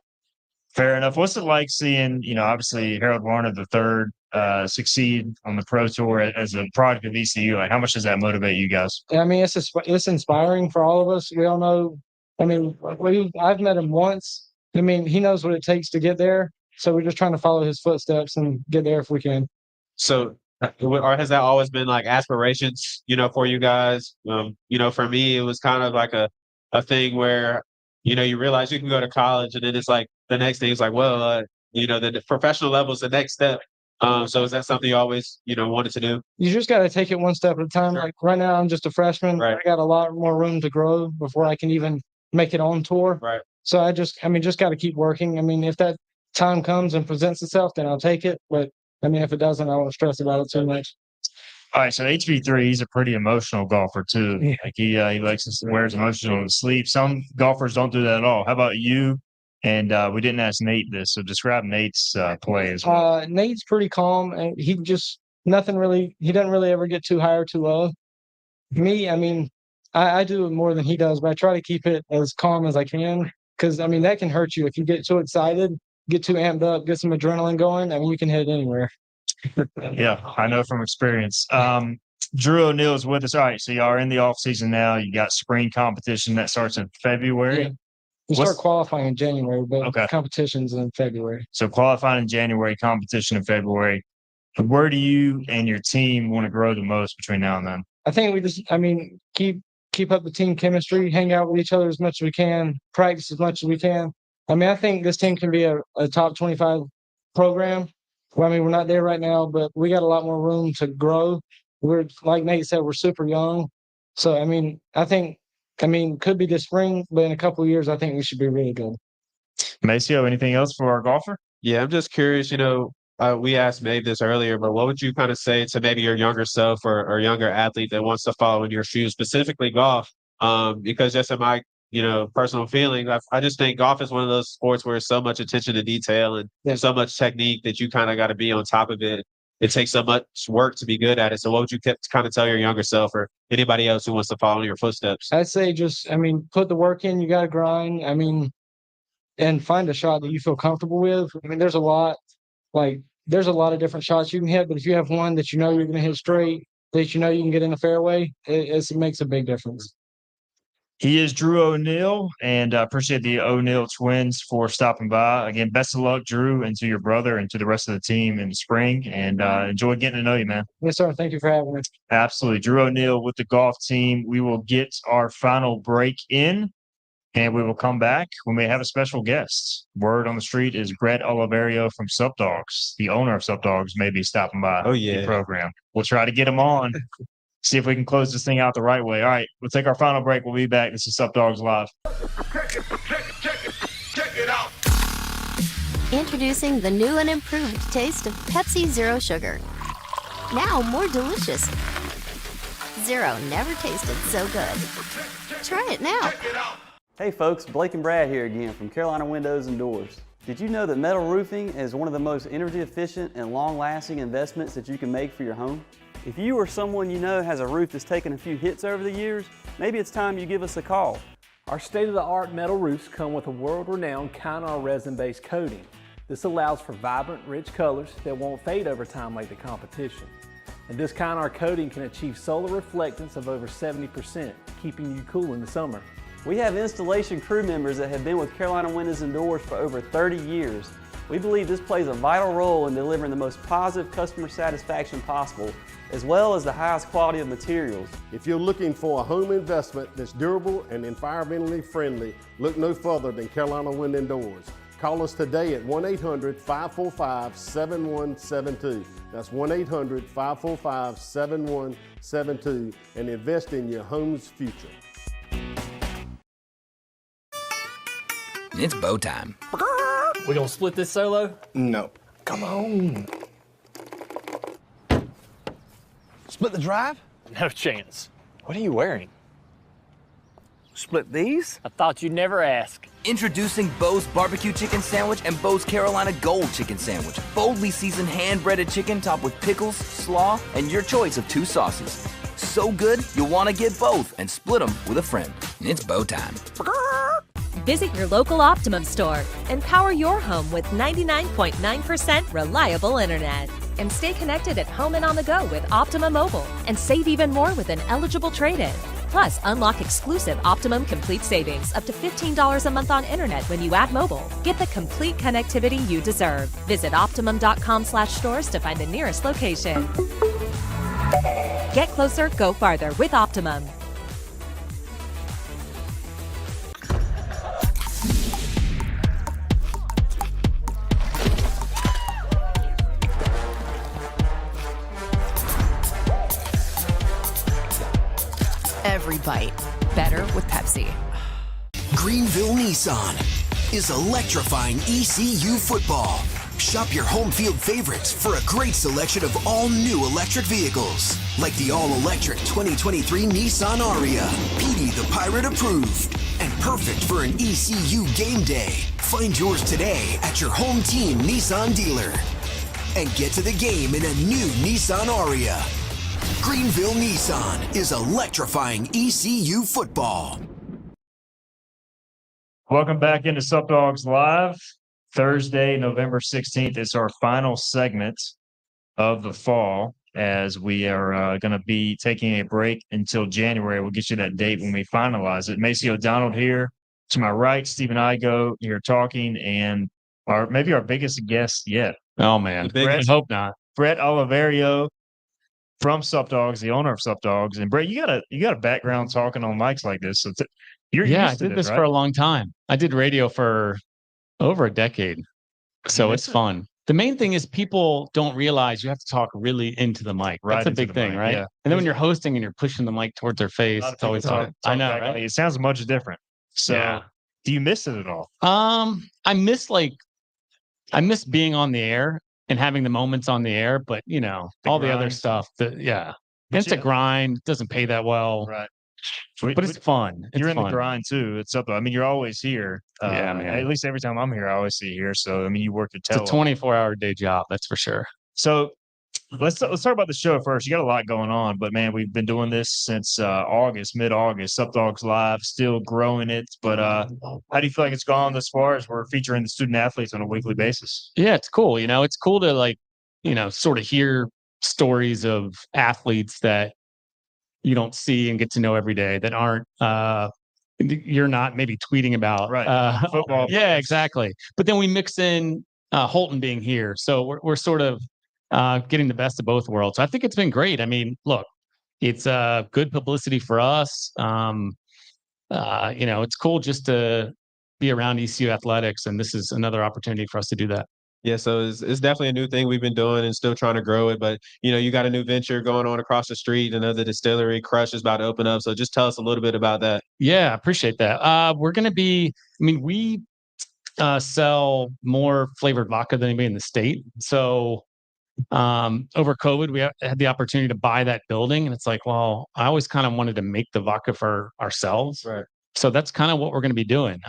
A: Fair enough. What's it like seeing, obviously Harold Warner III succeed on the pro tour as a product of ECU? Like, how much does that motivate you guys?
R: It's inspiring for all of us. We all know. I've met him once. He knows what it takes to get there. So we're just trying to follow his footsteps and get there if we can.
B: So, or has that always been like aspirations, for you guys? For me, it was kind of like a thing where, you realize you can go to college, and then it's like the next thing is like, well, the professional level is the next step. So is that something you always, wanted to do?
R: You just got to take it one step at a time. Like right now, I'm just a freshman.
B: Right.
R: I got a lot more room to grow before I can even make it on tour.
B: Right.
R: So I just got to keep working. If that time comes and presents itself, then I'll take it. But if it doesn't, I won't stress about it too much.
A: All right, so HV3, he's a pretty emotional golfer too.
R: Yeah.
A: Like he likes to wear his emotions on his sleeve. Some golfers don't do that at all. How about you? And we didn't ask Nate this, so describe Nate's play as well.
R: Nate's pretty calm, and he doesn't really ever get too high or too low. Me, I do it more than he does, but I try to keep it as calm as I can, because that can hurt you if you get too excited, get too amped up, get some adrenaline going. You can hit it anywhere.
A: Yeah, I know from experience. Drew O'Neill is with us. All right, so y'all are in the off season now. You got spring competition that starts in February.
R: Yeah. We start qualifying in January, but competition's in February.
A: So qualifying in January, competition in February. Where do you and your team want to grow the most between now and then?
R: I think we just, keep up the team chemistry, hang out with each other as much as we can, practice as much as we can. I think this team can be a top 25 program. Well, we're not there right now, but we got a lot more room to grow. We're, like Nate said, we're super young. So, I think, could be this spring, but in a couple of years, I think we should be really good.
A: Maceo, anything else for our golfer?
B: Yeah, I'm just curious, we asked Maeve this earlier, but what would you kind of say to maybe your younger self or younger athlete that wants to follow in your shoes, specifically golf? Because just in my, personal feeling, I just think golf is one of those sports where there's so much attention to detail and so much technique that you kind of got to be on top of it. it takes so much work to be good at it. So what would you kind of tell your younger self or anybody else who wants to follow in your footsteps?
R: I'd say put the work in. You got to grind. And find a shot that you feel comfortable with. There's a lot of different shots you can hit, but if you have one that you know you're going to hit straight, that you know you can get in the fairway, it makes a big difference.
A: He is Drew O'Neil, and I appreciate the O'Neil twins for stopping by. Again, best of luck, Drew, and to your brother and to the rest of the team in the spring. And enjoy getting to know you, man.
R: Yes, sir. Thank you for having me.
A: Absolutely. Drew O'Neil with the golf team. We will get our final break in, and we will come back. We may have a special guest. Word on the street is Brett Oliverio from Sup Dogs. The owner of Sup Dogs may be stopping by the program. We'll try to get him on. See if we can close this thing out the right way. All right, we'll take our final break. We'll be back. This is Sup Dogs Live.
I: Check it out.
L: Introducing the new and improved taste of Pepsi Zero Sugar. Now more delicious. Zero never tasted so good. Try it now.
T: Hey folks, Blake and Brad here again from Carolina Windows and Doors. Did you know that metal roofing is one of the most energy efficient and long-lasting investments that you can make for your home? If you or someone you know has a roof that's taken a few hits over the years, maybe it's time you give us a call.
U: Our state-of-the-art metal roofs come with a world-renowned Kynar resin-based coating. This allows for vibrant, rich colors that won't fade over time like the competition. And this Kynar coating can achieve solar reflectance of over 70%, keeping you cool in the summer.
T: We have installation crew members that have been with Carolina Windows and Doors for over 30 years. We believe this plays a vital role in delivering the most positive customer satisfaction possible, as well as the highest quality of materials.
V: If you're looking for a home investment that's durable and environmentally friendly, look no further than Carolina Windows and Doors. Call us today at 1-800-545-7172. That's 1-800-545-7172 and invest in your home's future.
W: It's bow time.
U: We gonna split this solo?
W: No. Come on. Split the drive?
U: No chance.
W: What are you wearing? Split these?
U: I thought you'd never ask.
W: Introducing Bo's Barbecue Chicken Sandwich and Bo's Carolina Gold Chicken Sandwich. Boldly seasoned hand-breaded chicken topped with pickles, slaw, and your choice of 2 sauces. So good, you'll want to get both and split them with a friend. It's bow time.
P: Visit your local Optimum store and power your home with 99.9% reliable internet. And stay connected at home and on the go with Optimum Mobile and save even more with an eligible trade-in. Plus, unlock exclusive Optimum Complete savings up to $15 a month on internet when you add mobile. Get the complete connectivity you deserve. Visit Optimum.com/stores to find the nearest location. Get closer, go farther with Optimum.
Q: Every bite better with Pepsi.
K: Greenville Nissan is electrifying ECU football. Shop your home field favorites for a great selection of all new electric vehicles, like the all-electric 2023 Nissan Aria, PD the Pirate approved, and perfect for an ECU game day. Find yours today at your home team Nissan dealer. And get to the game in a new Nissan Aria. Greenville Nissan is electrifying ECU football.
A: Welcome back into Sup Dogs Live. Thursday, November 16th is our final segment of the fall, as we are going to be taking a break until January. We'll get you that date when we finalize it. Macy O'Donnell here to my right, Stephen Igo here talking, and maybe our biggest guest yet.
C: Oh, man. I hope not.
A: Brett Oliverio from Sup Dogs, the owner of Sup Dogs. And Brett, you got a background talking on mics like this. So you're
C: I
A: used to
C: did this
A: right?
C: for a long time. I did radio for over a decade. So it's fun. The main thing is people don't realize you have to talk really into the mic.
A: Right,
C: That's a big thing,
A: mic,
C: right?
A: yeah.
C: And then when you're hosting and you're pushing the mic towards their face, it's always hard. I know, right?
A: It sounds much different. So do you miss it at all?
C: I miss being on the air and having the moments on the air, but all the other stuff it's a grind. It doesn't pay that well.
A: Right.
C: But it's fun.
A: You're in the grind too. It's up. I mean, you're always here.
C: Man.
A: At least every time I'm here, I always see you here. So I mean, you work your tail
C: off. It's a 24-hour day job. That's for sure.
A: So Let's talk about the show first. You got a lot going on, but man, we've been doing this since mid-August. Sup Dogs Live, still growing it. But how do you feel like it's gone thus far as we're featuring the student athletes on a weekly basis?
E: Yeah, it's cool. It's cool to sort of hear stories of athletes that you don't see and get to know every day that aren't you're not maybe tweeting about.
A: Right. Football.
E: Yeah, exactly. But then we mix in Holton being here. So we're sort of getting the best of both worlds. So I think it's been great. I mean, look, it's good publicity for us. It's cool just to be around ECU athletics, and this is another opportunity for us to do that.
B: Yeah, so it's definitely a new thing we've been doing and still trying to grow it. But, you got a new venture going on across the street, another distillery, Crush is about to open up. So just tell us a little bit about that.
E: Yeah, I appreciate that. We're going to we sell more flavored vodka than anybody in the state. So over COVID, we had the opportunity to buy that building. And it's like, well, I always kind of wanted to make the vodka for ourselves.
B: Right.
E: So that's kind of what we're going to be doing.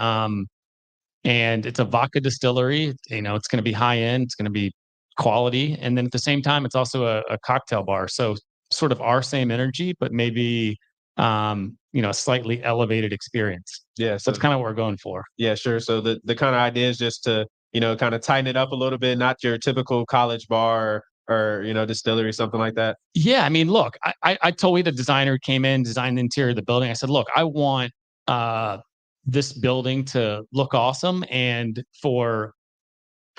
E: And it's a vodka distillery. It's going to be high end. It's going to be quality. And then at the same time, it's also a cocktail bar. So sort of our same energy, but maybe, a slightly elevated experience.
B: Yeah.
E: So that's kind of what we're going for.
B: Yeah, sure. So the kind of idea is just to, kind of tighten it up a little bit, not your typical college bar or, distillery, something like that.
E: Yeah. I mean, look, I told the designer who came in, designed the interior of the building. I said, look, I want, this building to look awesome. And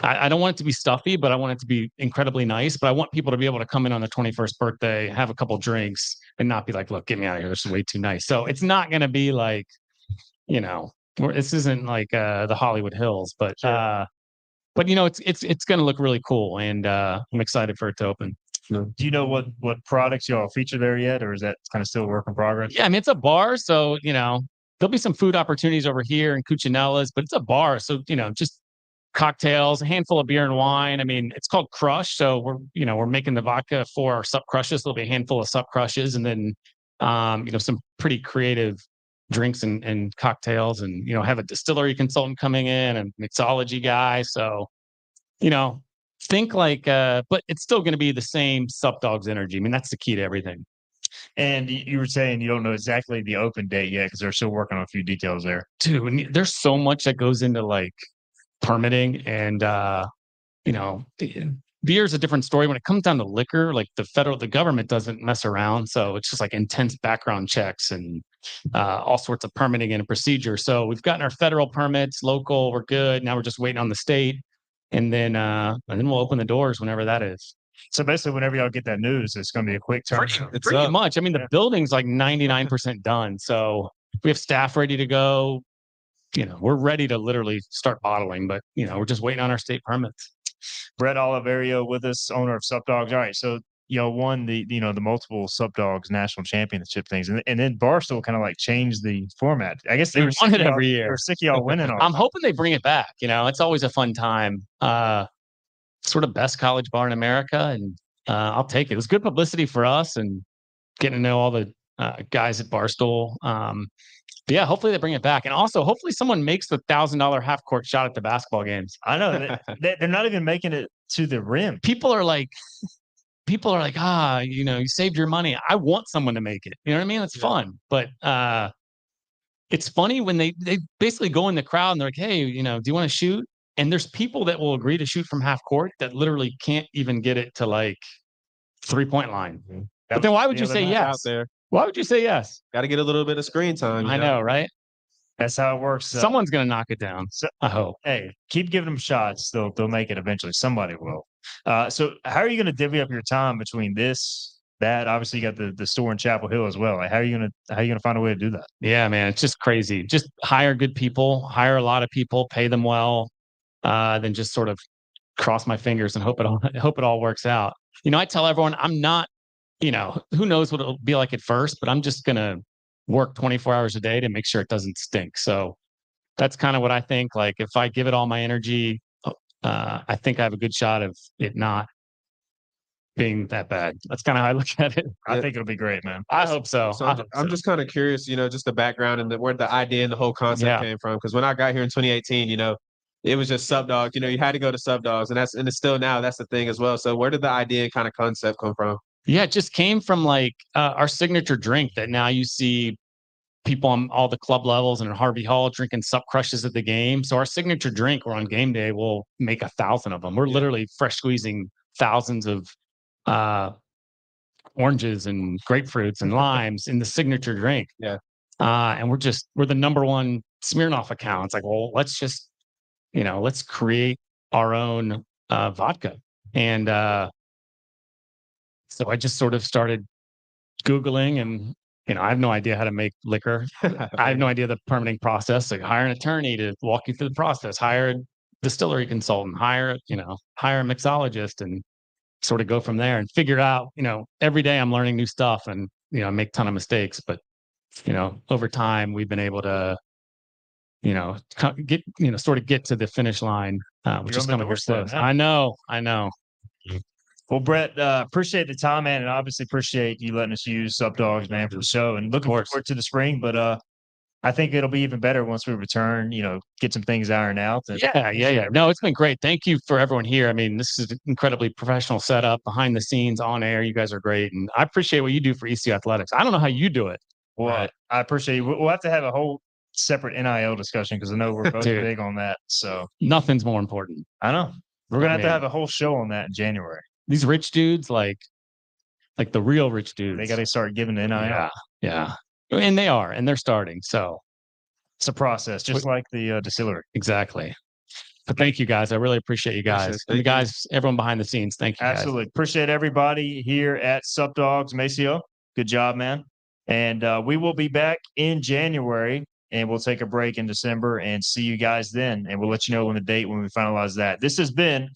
E: I don't want it to be stuffy, but I want it to be incredibly nice. But I want people to be able to come in on their 21st birthday, have a couple drinks, and not be like, look, get me out of here. This is way too nice. So it's not going to be like, this isn't like the Hollywood Hills, but
B: Sure.
E: It's going to look really cool. And I'm excited for it to open.
A: Do you know what products y'all feature there yet? Or is that kind of still a work in progress?
E: Yeah, I mean, it's a bar. So, there'll be some food opportunities over here in Cucinella's, but it's a bar. So, just cocktails, a handful of beer and wine. I mean, it's called Crush. So we're making the vodka for our Sup Crushes. There'll be a handful of Sup Crushes and then, some pretty creative drinks and cocktails and, have a distillery consultant coming in and mixology guy. So, think like, but it's still going to be the same Sup Dogs energy. I mean, that's the key to everything.
A: And you were saying you don't know exactly the open date yet because they're still working on a few details there.
E: Dude, and there's so much that goes into like permitting and, beer is a different story. When it comes down to liquor, like the government doesn't mess around. So it's just like intense background checks and all sorts of permitting and procedure. So we've gotten our federal permits, local, we're good. Now we're just waiting on the state. And then we'll open the doors whenever that is.
A: So basically, whenever y'all get that news, it's going to be a quick turn.
E: Pretty much. I mean, the building's like 99% done. So we have staff ready to go. We're ready to literally start bottling, but, we're just waiting on our state permits.
A: Brett Oliverio with us, owner of Sup Dogs. All right. So, won the multiple Sup Dogs national championship things. And then Barstool kind of like changed the format. I guess they were
E: won it every year.
A: They were sick of y'all winning.
E: I'm hoping they bring it back. It's always a fun time. Sort of best college bar in America, and I'll take it. It was good publicity for us and getting to know all the guys at Barstool. But yeah, hopefully they bring it back, and also hopefully someone makes the $1,000 half court shot at the basketball games.
A: I know they're not even making it to the rim.
E: People are like, you saved your money. I want someone to make it. You know what I mean? It's fun, but it's funny when they basically go in the crowd and they're like, hey, do you want to shoot? And there's people that will agree to shoot from half court that literally can't even get it to like 3-point line. Mm-hmm. But then why would you say yes? Why would you say yes?
B: Got to get a little bit of screen time.
E: I know, right?
A: That's how it works.
E: Someone's going to knock it down. So, I hope.
A: Hey, keep giving them shots. They'll make it eventually. Somebody will. So how are you going to divvy up your time between this, that? Obviously, you got the store in Chapel Hill as well. Like, how are you gonna find a way to do that?
E: Yeah, man, it's just crazy. Just hire good people, hire a lot of people, pay them well, then just sort of cross my fingers and hope it all works out. I tell everyone I'm not. Who knows what it'll be like at first, but I'm just gonna work 24 hours a day to make sure it doesn't stink. So that's kind of what I think. Like if I give it all my energy, I think I have a good shot of it not being that bad. That's kind of how I look at it.
A: I think it'll be great, man.
E: I hope so.
B: I'm just kind of curious, just the background and where the idea and the whole concept came from. Because when I got here in 2018, it was just Sup Dogs. You had to go to Sup Dogs, and it's still now. That's the thing as well. So where did the idea and kind of concept come from?
E: Yeah, it just came from like our signature drink that now you see people on all the club levels and in Harvey Hall drinking Sup Crushes at the game. So our signature drink, we're on game day, we'll make 1,000 of them. We're literally fresh squeezing thousands of oranges and grapefruits and limes in the signature drink.
B: Yeah.
E: And we're the number one Smirnoff account. It's like, well, let's just, let's create our own vodka. And so I just sort of started Googling and, I have no idea how to make liquor. I have no idea the permitting process. Like hire an attorney to walk you through the process, hire a distillery consultant, hire a mixologist and sort of go from there and figure out, every day I'm learning new stuff and, make a ton of mistakes. But, over time we've been able to, sort of get to the finish line, which is coming here close. I know.
A: Well, Brett, appreciate the time, man, and obviously appreciate you letting us use Sup Dogs, man, for the show. And looking forward to the spring, but I think it'll be even better once we return. Get some things ironed out.
E: Yeah. No, it's been great. Thank you for everyone here. I mean, this is an incredibly professional setup, behind the scenes, on air. You guys are great, and I appreciate what you do for ECU Athletics. I don't know how you do it.
A: Well, I appreciate you. We'll have to have a whole separate NIL discussion because I know we're both big on that. So
E: nothing's more important.
A: I know we're gonna have to have a whole show on that in January.
E: These rich dudes, like the real rich dudes,
A: they got to start giving the NIL.
E: Yeah, and they are, and they're starting. So
A: it's a process, just like the distillery.
E: Exactly. But thank you guys. I really appreciate you guys. And the guys, everyone behind the scenes. Thank you.
A: Absolutely. Appreciate everybody here at Sup Dogs. Maceo, good job, man. And we will be back in January, and we'll take a break in December and see you guys then. And we'll let you know when the date when we finalize that. This has been